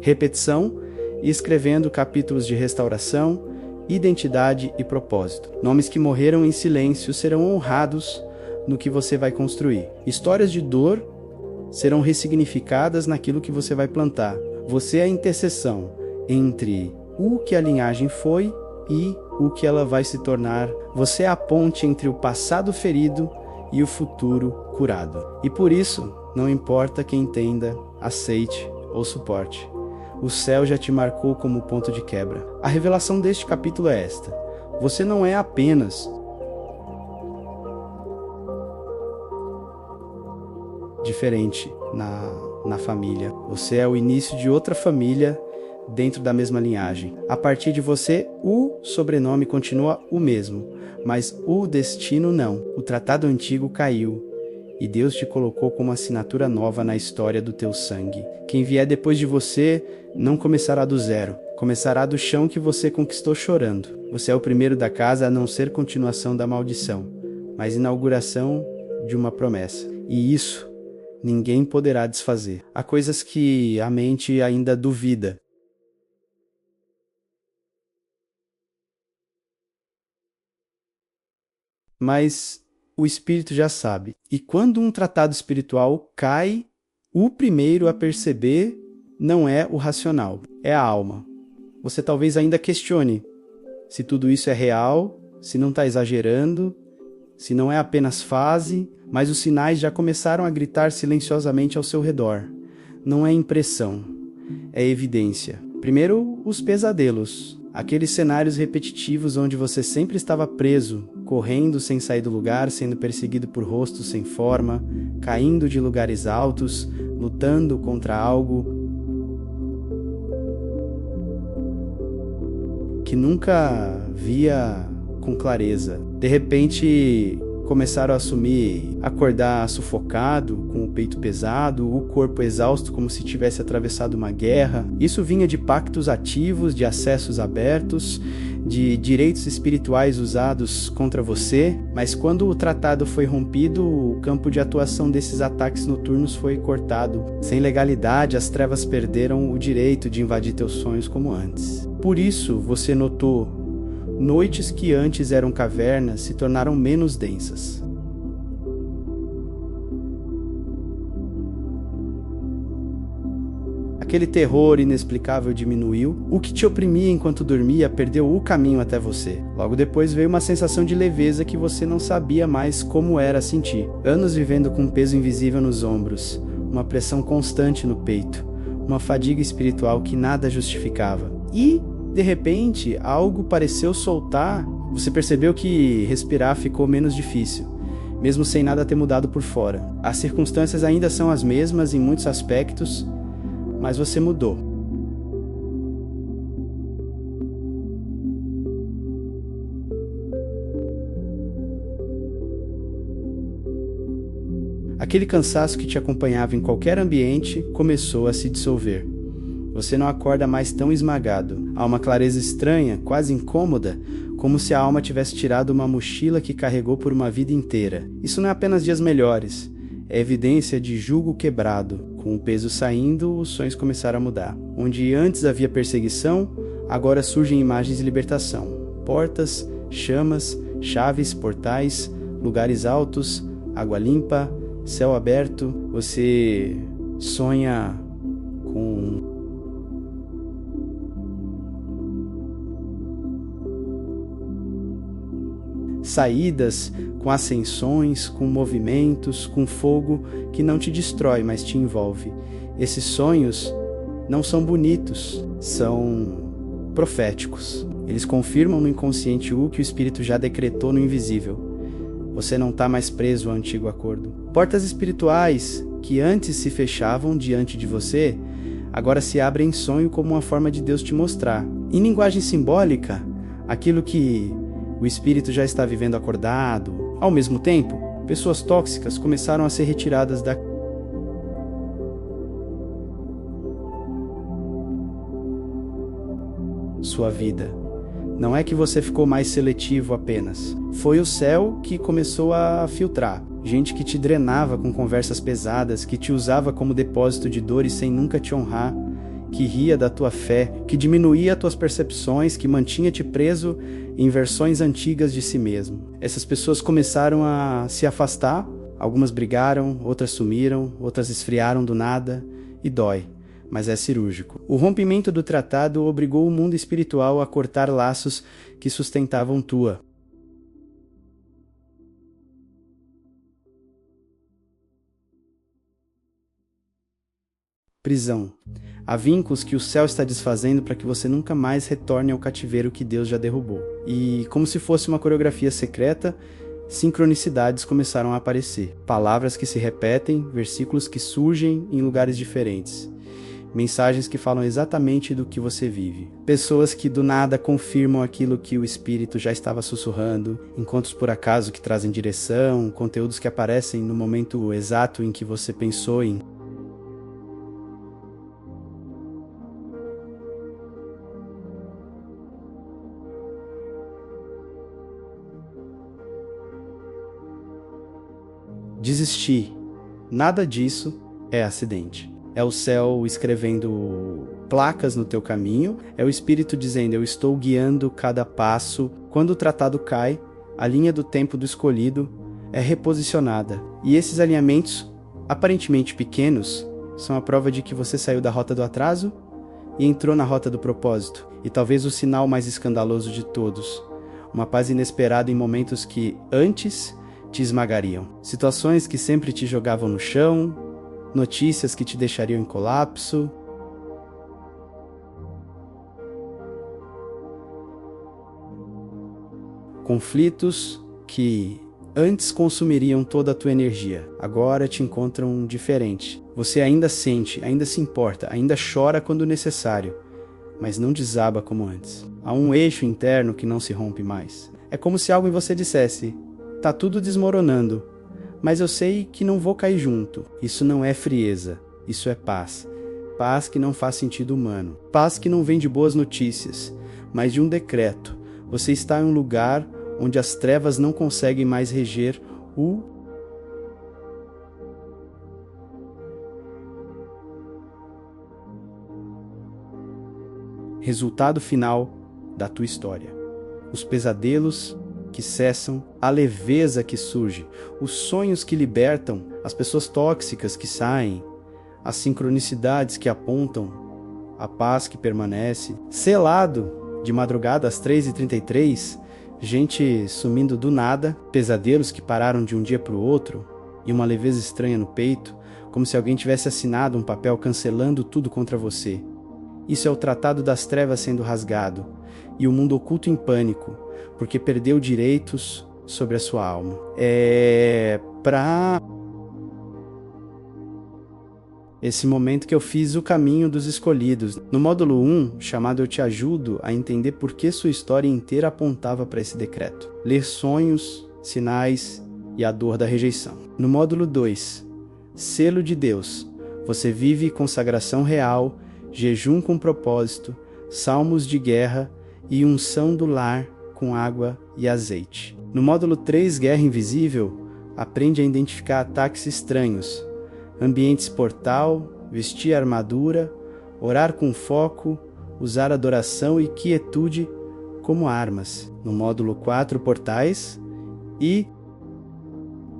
repetição e escrevendo capítulos de restauração, identidade e propósito. Nomes que morreram em silêncio serão honrados no que você vai construir. Histórias de dor serão ressignificadas naquilo que você vai plantar. Você é a interseção entre o que a linhagem foi e o que ela vai se tornar. Você é a ponte entre o passado ferido e o futuro curado. E por isso, não importa quem entenda, aceite ou suporte. O céu já te marcou como ponto de quebra. A revelação deste capítulo é esta: você não é apenas diferente na família. Você é o início de outra família dentro da mesma linhagem. A partir de você, o sobrenome continua o mesmo, mas o destino não. O tratado antigo caiu e Deus te colocou como assinatura nova na história do teu sangue. Quem vier depois de você não começará do zero, começará do chão que você conquistou chorando. Você é o primeiro da casa a não ser continuação da maldição, mas inauguração de uma promessa. E isso ninguém poderá desfazer. Há coisas que a mente ainda duvida. Mas o espírito já sabe. E quando um tratado espiritual cai, o primeiro a perceber não é o racional, é a alma. Você talvez ainda questione se tudo isso é real, se não está exagerando, se não é apenas fase, mas os sinais já começaram a gritar silenciosamente ao seu redor. Não é impressão, é evidência. Primeiro, os pesadelos. Aqueles cenários repetitivos onde você sempre estava preso, correndo sem sair do lugar, sendo perseguido por rostos sem forma, caindo de lugares altos, lutando contra algo que nunca via com clareza. De repente, começaram a assumir, acordar sufocado, com o peito pesado, o corpo exausto como se tivesse atravessado uma guerra. Isso vinha de pactos ativos, de acessos abertos, de direitos espirituais usados contra você, mas quando o tratado foi rompido, o campo de atuação desses ataques noturnos foi cortado. Sem legalidade, as trevas perderam o direito de invadir teus sonhos como antes. Por isso, você notou noites que antes eram cavernas se tornaram menos densas. Aquele terror inexplicável diminuiu. O que te oprimia enquanto dormia perdeu o caminho até você. Logo depois veio uma sensação de leveza que você não sabia mais como era sentir. Anos vivendo com um peso invisível nos ombros, uma pressão constante no peito, uma fadiga espiritual que nada justificava. E de repente, algo pareceu soltar. Você percebeu que respirar ficou menos difícil, mesmo sem nada ter mudado por fora. As circunstâncias ainda são as mesmas em muitos aspectos, mas você mudou. Aquele cansaço que te acompanhava em qualquer ambiente começou a se dissolver. Você não acorda mais tão esmagado. Há uma clareza estranha, quase incômoda, como se a alma tivesse tirado uma mochila que carregou por uma vida inteira. Isso não é apenas dias melhores, é evidência de jugo quebrado. Com o peso saindo, os sonhos começaram a mudar. Onde antes havia perseguição, agora surgem imagens de libertação. Portas, chamas, chaves, portais, lugares altos, água limpa, céu aberto. Você sonha com saídas, com ascensões, com movimentos, com fogo que não te destrói, mas te envolve. Esses sonhos não são bonitos, são proféticos. Eles confirmam no inconsciente o que o espírito já decretou no invisível. Você não está mais preso ao antigo acordo. Portas espirituais que antes se fechavam diante de você, agora se abrem em sonho como uma forma de Deus te mostrar. Em linguagem simbólica, aquilo que o espírito já está vivendo acordado. Ao mesmo tempo, pessoas tóxicas começaram a ser retiradas da sua vida. Não é que você ficou mais seletivo apenas. Foi o céu que começou a filtrar. Gente que te drenava com conversas pesadas, que te usava como depósito de dores sem nunca te honrar, que ria da tua fé, que diminuía tuas percepções, que mantinha-te preso em versões antigas de si mesmo. Essas pessoas começaram a se afastar, algumas brigaram, outras sumiram, outras esfriaram do nada, e dói, mas é cirúrgico. O rompimento do tratado obrigou o mundo espiritual a cortar laços que sustentavam tua. Prisão. Há vínculos que o céu está desfazendo para que você nunca mais retorne ao cativeiro que Deus já derrubou. E, como se fosse uma coreografia secreta, sincronicidades começaram a aparecer. Palavras que se repetem, versículos que surgem em lugares diferentes. Mensagens que falam exatamente do que você vive. Pessoas que do nada confirmam aquilo que o espírito já estava sussurrando. Encontros por acaso que trazem direção. Conteúdos que aparecem no momento exato em que você pensou em. Desistir. Nada disso é acidente. É o céu escrevendo placas no teu caminho, é o espírito dizendo: eu estou guiando cada passo. Quando o tratado cai, a linha do tempo do escolhido é reposicionada. E esses alinhamentos, aparentemente pequenos, são a prova de que você saiu da rota do atraso e entrou na rota do propósito. E talvez o sinal mais escandaloso de todos, uma paz inesperada em momentos que antes te esmagariam. Situações que sempre te jogavam no chão, notícias que te deixariam em colapso. Conflitos que antes consumiriam toda a tua energia, agora te encontram diferente. Você ainda sente, ainda se importa, ainda chora quando necessário, mas não desaba como antes. Há um eixo interno que não se rompe mais. É como se algo em você dissesse: tá tudo desmoronando, mas eu sei que não vou cair junto. Isso não é frieza, isso é paz. Paz que não faz sentido humano. Paz que não vem de boas notícias, mas de um decreto. Você está em um lugar onde as trevas não conseguem mais reger o resultado final da tua história. Os pesadelos que cessam, a leveza que surge, os sonhos que libertam, as pessoas tóxicas que saem, as sincronicidades que apontam, a paz que permanece. Selado, de madrugada às 3h33, gente sumindo do nada, pesadelos que pararam de um dia para o outro, e uma leveza estranha no peito, como se alguém tivesse assinado um papel cancelando tudo contra você. Isso é o tratado das trevas sendo rasgado, e o mundo oculto em pânico, porque perdeu direitos sobre a sua alma. É para esse momento que eu fiz o caminho dos escolhidos. No módulo 1, chamado Eu Te Ajudo a entender por que sua história inteira apontava para esse decreto. Ler sonhos, sinais e a dor da rejeição. No módulo 2, Selo de Deus. Você vive consagração real, jejum com propósito, salmos de guerra e unção do lar com água e azeite. No módulo 3, Guerra Invisível, aprende a identificar ataques estranhos, ambientes portal, vestir armadura, orar com foco, usar adoração e quietude como armas. No módulo 4, portais e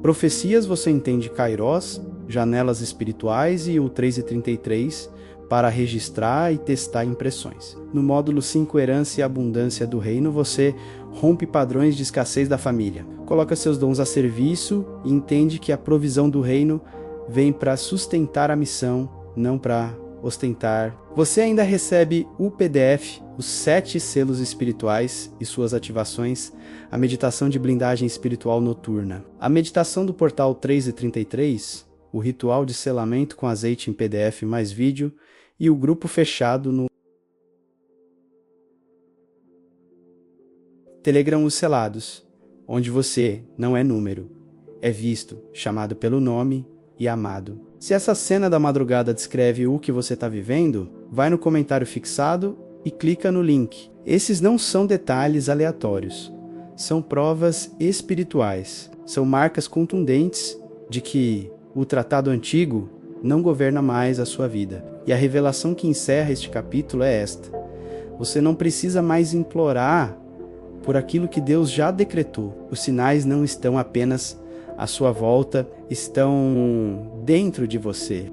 profecias, você entende Kairos, janelas espirituais e o 3:33 para registrar e testar impressões. No módulo 5, herança e abundância do reino, você rompe padrões de escassez da família. Coloca seus dons a serviço e entende que a provisão do reino vem para sustentar a missão, não para ostentar. Você ainda recebe o PDF, os 7 selos espirituais e suas ativações, a meditação de blindagem espiritual noturna. A meditação do portal 3:33, o ritual de selamento com azeite em PDF mais vídeo e o grupo fechado no Telegram Os Selados, onde você não é número, é visto, chamado pelo nome e amado. Se essa cena da madrugada descreve o que você está vivendo, vai no comentário fixado e clica no link. Esses não são detalhes aleatórios, são provas espirituais, são marcas contundentes de que o tratado antigo não governa mais a sua vida. E a revelação que encerra este capítulo é esta: você não precisa mais implorar por aquilo que Deus já decretou. Os sinais não estão apenas à sua volta, estão dentro de você.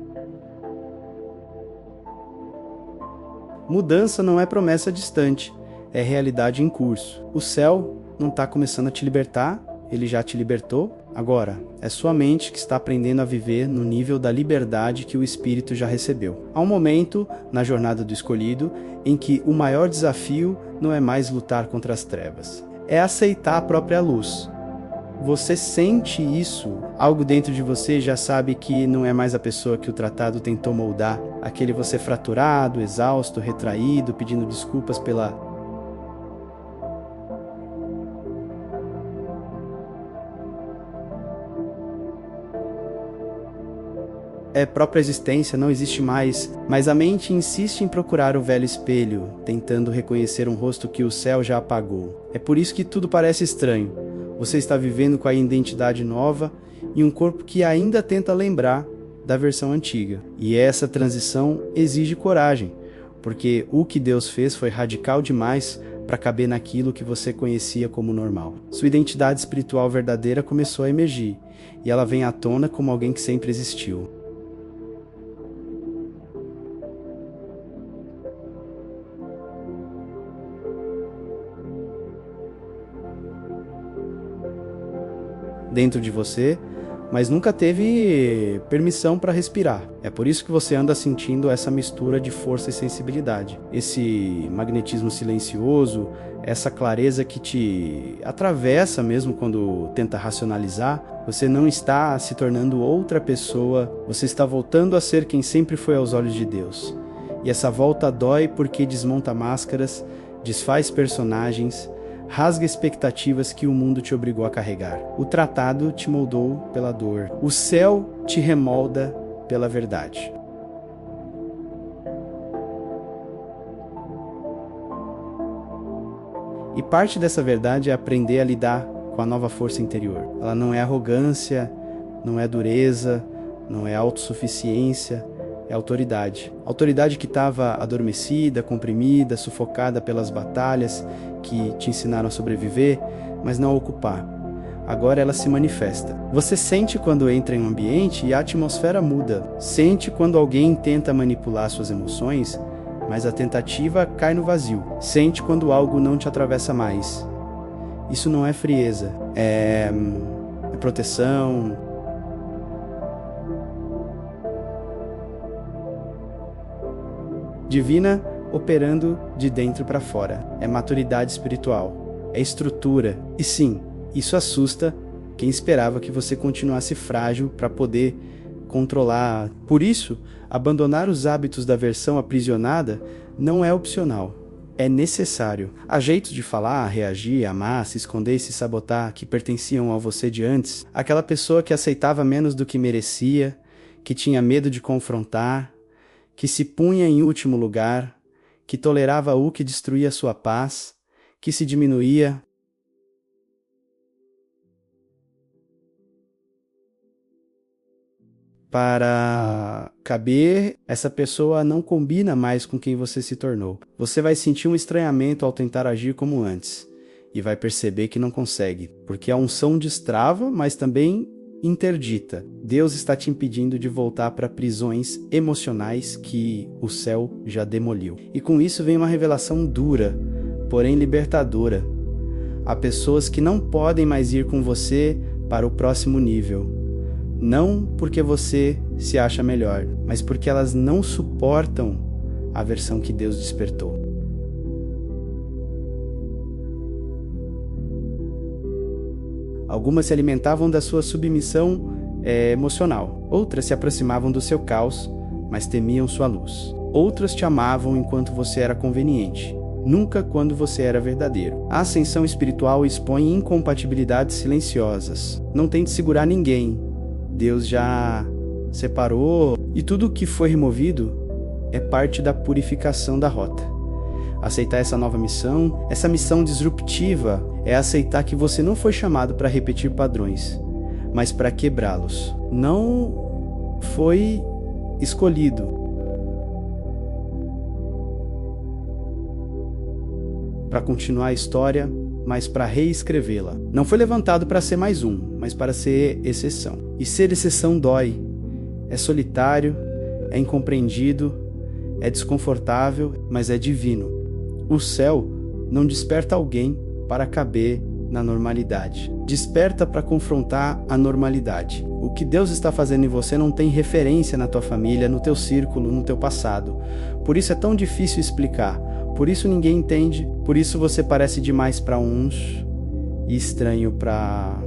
Mudança não é promessa distante, é realidade em curso. O céu não está começando a te libertar, ele já te libertou. Agora, é sua mente que está aprendendo a viver no nível da liberdade que o Espírito já recebeu. Há um momento na jornada do escolhido em que o maior desafio não é mais lutar contra as trevas, é aceitar a própria luz. Você sente isso, algo dentro de você já sabe que não é mais a pessoa que o tratado tentou moldar, aquele você fraturado, exausto, retraído, pedindo desculpas pela própria existência não existe mais, mas a mente insiste em procurar o velho espelho, tentando reconhecer um rosto que o céu já apagou. É por isso que tudo parece estranho. Você está vivendo com a identidade nova e um corpo que ainda tenta lembrar da versão antiga. E essa transição exige coragem, porque o que Deus fez foi radical demais para caber naquilo que você conhecia como normal. Sua identidade espiritual verdadeira começou a emergir, e ela vem à tona como alguém que sempre existiu. Dentro de você, mas nunca teve permissão para respirar. É por isso que você anda sentindo essa mistura de força e sensibilidade. Esse magnetismo silencioso, essa clareza que te atravessa mesmo quando tenta racionalizar. Você não está se tornando outra pessoa, você está voltando a ser quem sempre foi aos olhos de Deus. E essa volta dói porque desmonta máscaras, desfaz personagens, rasga expectativas que o mundo te obrigou a carregar. O tratado te moldou pela dor. O céu te remolda pela verdade. E parte dessa verdade é aprender a lidar com a nova força interior. Ela não é arrogância, não é dureza, não é autossuficiência, é autoridade. Autoridade que estava adormecida, comprimida, sufocada pelas batalhas que te ensinaram a sobreviver, mas não a ocupar. Agora ela se manifesta. Você sente quando entra em um ambiente e a atmosfera muda. Sente quando alguém tenta manipular suas emoções, mas a tentativa cai no vazio. Sente quando algo não te atravessa mais. Isso não é frieza, é proteção. Divina operando de dentro para fora. É maturidade espiritual. É estrutura. E sim, isso assusta quem esperava que você continuasse frágil para poder controlar. Por isso, abandonar os hábitos da versão aprisionada não é opcional. É necessário. Há jeitos de falar, reagir, amar, se esconder e se sabotar que pertenciam a você de antes. Aquela pessoa que aceitava menos do que merecia, que tinha medo de confrontar, que se punha em último lugar, que tolerava o que destruía sua paz, que se diminuía. para caber, essa pessoa não combina mais com quem você se tornou. Você vai sentir um estranhamento ao tentar agir como antes e vai perceber que não consegue, porque a unção destrava, mas também interdita. Deus está te impedindo de voltar para prisões emocionais que o céu já demoliu. E com isso vem uma revelação dura, porém libertadora. Há pessoas que não podem mais ir com você para o próximo nível. Não porque você se acha melhor, mas porque elas não suportam a versão que Deus despertou. Algumas se alimentavam da sua submissão emocional. Outras se aproximavam do seu caos, mas temiam sua luz. Outras te amavam enquanto você era conveniente, nunca quando você era verdadeiro. A ascensão espiritual expõe incompatibilidades silenciosas. Não tente segurar ninguém. Deus já separou e tudo o que foi removido é parte da purificação da rota. Aceitar essa nova missão, essa missão disruptiva, é aceitar que você não foi chamado para repetir padrões, mas para quebrá-los. Não foi escolhido para continuar a história, mas para reescrevê-la. Não foi levantado para ser mais um, mas para ser exceção. E ser exceção dói. É solitário, é incompreendido, é desconfortável, mas é divino. O céu não desperta alguém para caber na normalidade. Desperta para confrontar a normalidade. O que Deus está fazendo em você não tem referência na tua família, no teu círculo, no teu passado. Por isso é tão difícil explicar. Por isso ninguém entende. Por isso você parece demais para uns e estranho para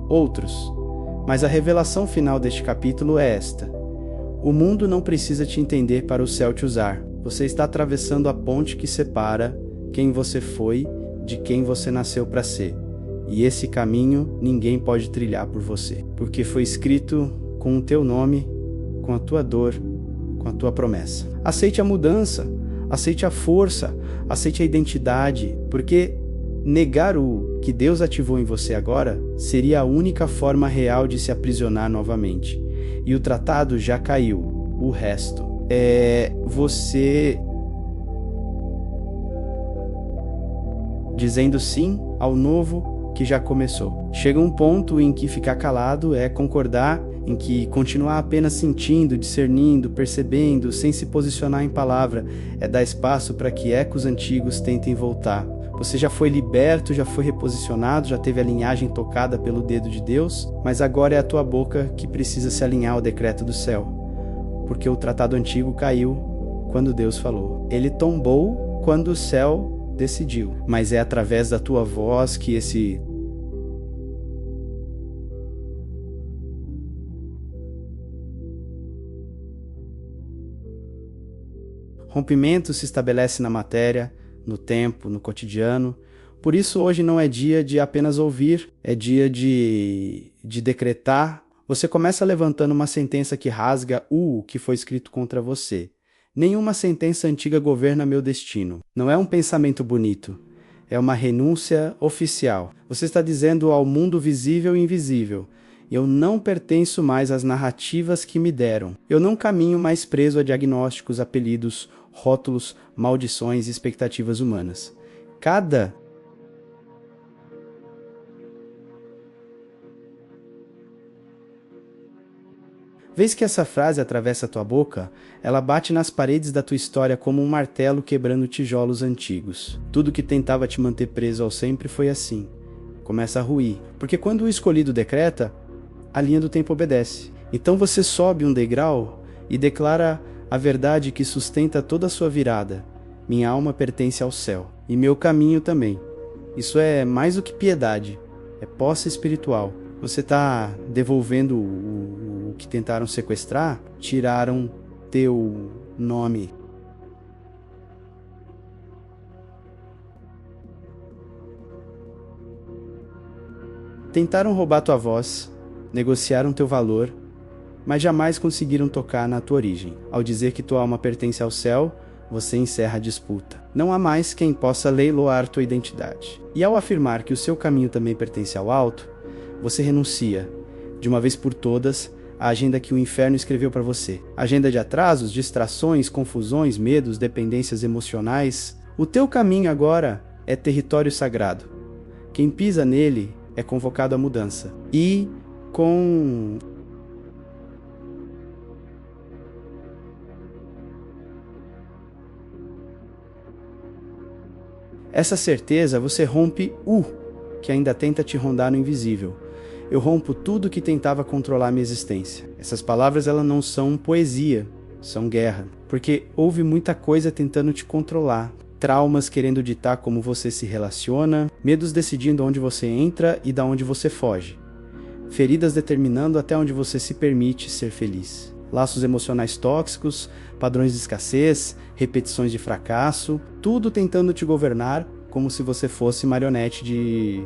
outros. Mas a revelação final deste capítulo é esta: o mundo não precisa te entender para o céu te usar. Você está atravessando a ponte que separa quem você foi de quem você nasceu para ser. E esse caminho ninguém pode trilhar por você, porque foi escrito com o teu nome, com a tua dor, com a tua promessa. Aceite a mudança, aceite a força, aceite a identidade, porque negar o que Deus ativou em você agora seria a única forma real de se aprisionar novamente. E o tratado já caiu. O resto é você dizendo sim ao novo que já começou. Chega um ponto em que ficar calado é concordar, em que continuar apenas sentindo, discernindo, percebendo, sem se posicionar em palavra, é dar espaço para que ecos antigos tentem voltar. Você já foi liberto, já foi reposicionado, já teve a linhagem tocada pelo dedo de Deus, mas agora é a tua boca que precisa se alinhar ao decreto do céu, porque o tratado antigo caiu quando Deus falou. Ele tombou quando o céu decidiu, mas é através da tua voz que esse rompimento se estabelece na matéria, no tempo, no cotidiano. Por isso hoje não é dia de apenas ouvir, é dia de decretar. Você começa levantando uma sentença que rasga o que foi escrito contra você. Nenhuma sentença antiga governa meu destino. Não é um pensamento bonito, é uma renúncia oficial. Você está dizendo ao mundo visível e invisível: eu não pertenço mais às narrativas que me deram. Eu não caminho mais preso a diagnósticos, apelidos, rótulos, maldições e expectativas humanas. Cada vez que essa frase atravessa a tua boca, ela bate nas paredes da tua história como um martelo quebrando tijolos antigos. Tudo que tentava te manter preso ao sempre foi assim. Começa a ruir, porque quando o escolhido decreta, a linha do tempo obedece. Então você sobe um degrau e declara a verdade que sustenta toda a sua virada. Minha alma pertence ao céu, e meu caminho também. Isso é mais do que piedade, é posse espiritual. Você está devolvendo o que tentaram sequestrar, tiraram teu nome. Tentaram roubar tua voz, negociaram teu valor, mas jamais conseguiram tocar na tua origem. Ao dizer que tua alma pertence ao céu, você encerra a disputa. Não há mais quem possa leiloar tua identidade. E ao afirmar que o seu caminho também pertence ao alto, você renuncia, de uma vez por todas, à agenda que o inferno escreveu para você. Agenda de atrasos, distrações, confusões, medos, dependências emocionais. O teu caminho agora é território sagrado. Quem pisa nele é convocado à mudança. E com essa certeza, você rompe o que ainda tenta te rondar no invisível. Eu rompo tudo que tentava controlar minha existência. Essas palavras, elas não são poesia, são guerra. Porque houve muita coisa tentando te controlar. Traumas querendo ditar como você se relaciona, medos decidindo onde você entra e da onde você foge. Feridas determinando até onde você se permite ser feliz. Laços emocionais tóxicos, padrões de escassez, repetições de fracasso, tudo tentando te governar como se você fosse marionete de...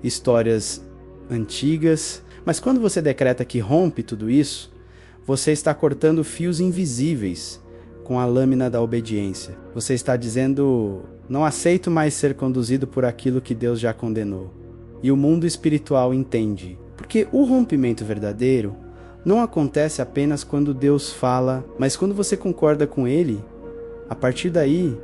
histórias antigas. Mas quando você decreta que rompe tudo isso, você está cortando fios invisíveis com a lâmina da obediência. Você está dizendo: não aceito mais ser conduzido por aquilo que Deus já condenou. E o mundo espiritual entende. Porque o rompimento verdadeiro não acontece apenas quando Deus fala, mas quando você concorda com Ele. A partir daí,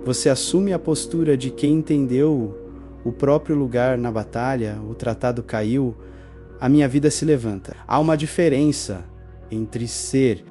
você assume a postura de quem entendeu o próprio lugar na batalha, o tratado caiu, a minha vida se levanta. Há uma diferença entre ser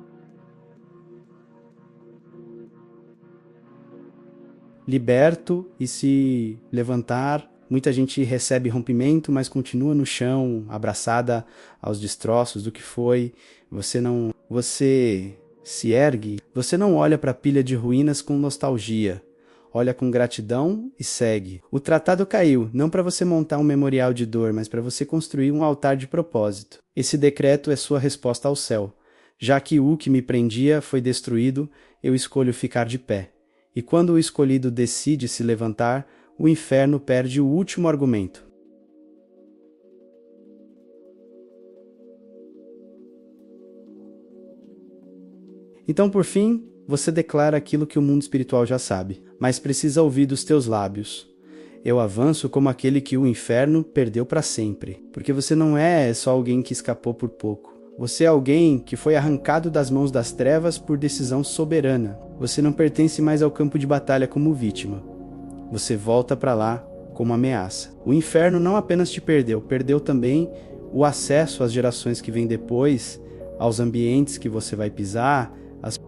liberto e se levantar. Muita gente recebe rompimento, mas continua no chão, abraçada aos destroços do que foi. Você se ergue, você não olha para a pilha de ruínas com nostalgia. Olha com gratidão e segue. O tratado caiu, não para você montar um memorial de dor, mas para você construir um altar de propósito. Esse decreto é sua resposta ao céu. Já que o que me prendia foi destruído, eu escolho ficar de pé. E quando o escolhido decide se levantar, o inferno perde o último argumento. Então, por fim, você declara aquilo que o mundo espiritual já sabe, mas precisa ouvir dos teus lábios. Eu avanço como aquele que o inferno perdeu para sempre, porque você não é só alguém que escapou por pouco. Você é alguém que foi arrancado das mãos das trevas por decisão soberana. Você não pertence mais ao campo de batalha como vítima. Você volta para lá como ameaça. O inferno não apenas te perdeu, perdeu também o acesso às gerações que vêm depois, aos ambientes que você vai pisar, às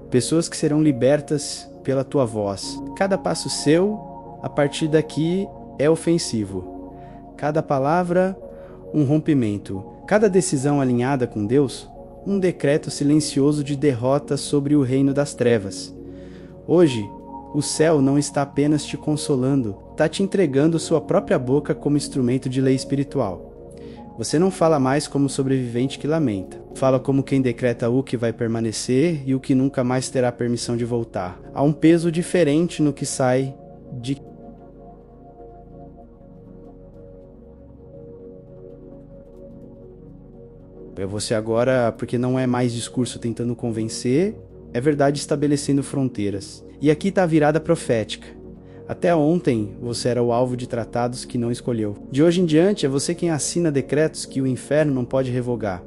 pessoas que serão libertas pela tua voz. Cada passo seu, a partir daqui, é ofensivo. Cada palavra, um rompimento. Cada decisão alinhada com Deus, um decreto silencioso de derrota sobre o reino das trevas. Hoje, o céu não está apenas te consolando, está te entregando sua própria boca como instrumento de lei espiritual. Você não fala mais como sobrevivente que lamenta. Fala como quem decreta o que vai permanecer e o que nunca mais terá permissão de voltar. Há um peso diferente no que sai de... É você agora, porque não é mais discurso tentando convencer, é verdade estabelecendo fronteiras. E aqui está a virada profética. Até ontem, você era o alvo de tratados que não escolheu. De hoje em diante, é você quem assina decretos que o inferno não pode revogar.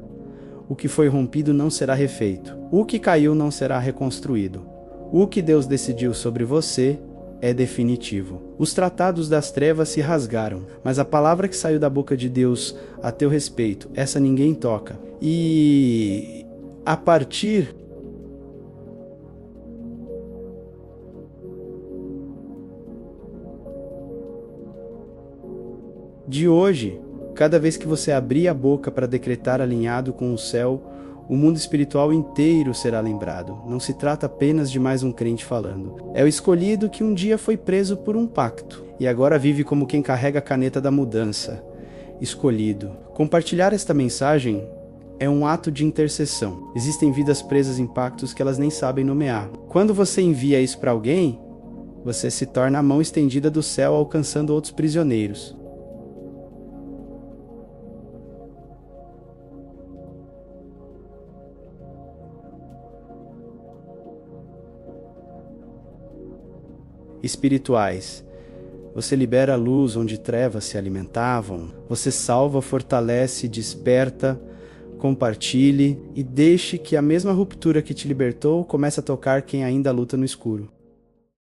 O que foi rompido não será refeito. O que caiu não será reconstruído. O que Deus decidiu sobre você é definitivo. Os tratados das trevas se rasgaram, mas a palavra que saiu da boca de Deus a teu respeito, essa ninguém toca. E a partir de hoje, cada vez que você abrir a boca para decretar alinhado com o céu, o mundo espiritual inteiro será lembrado. Não se trata apenas de mais um crente falando. É o escolhido que um dia foi preso por um pacto e agora vive como quem carrega a caneta da mudança. Escolhido. Compartilhar esta mensagem é um ato de intercessão. Existem vidas presas em pactos que elas nem sabem nomear. Quando você envia isso para alguém, você se torna a mão estendida do céu alcançando outros prisioneiros. Espirituais. Você libera a luz onde trevas se alimentavam. Você salva, fortalece, desperta, compartilhe e deixe que a mesma ruptura que te libertou comece a tocar quem ainda luta no escuro.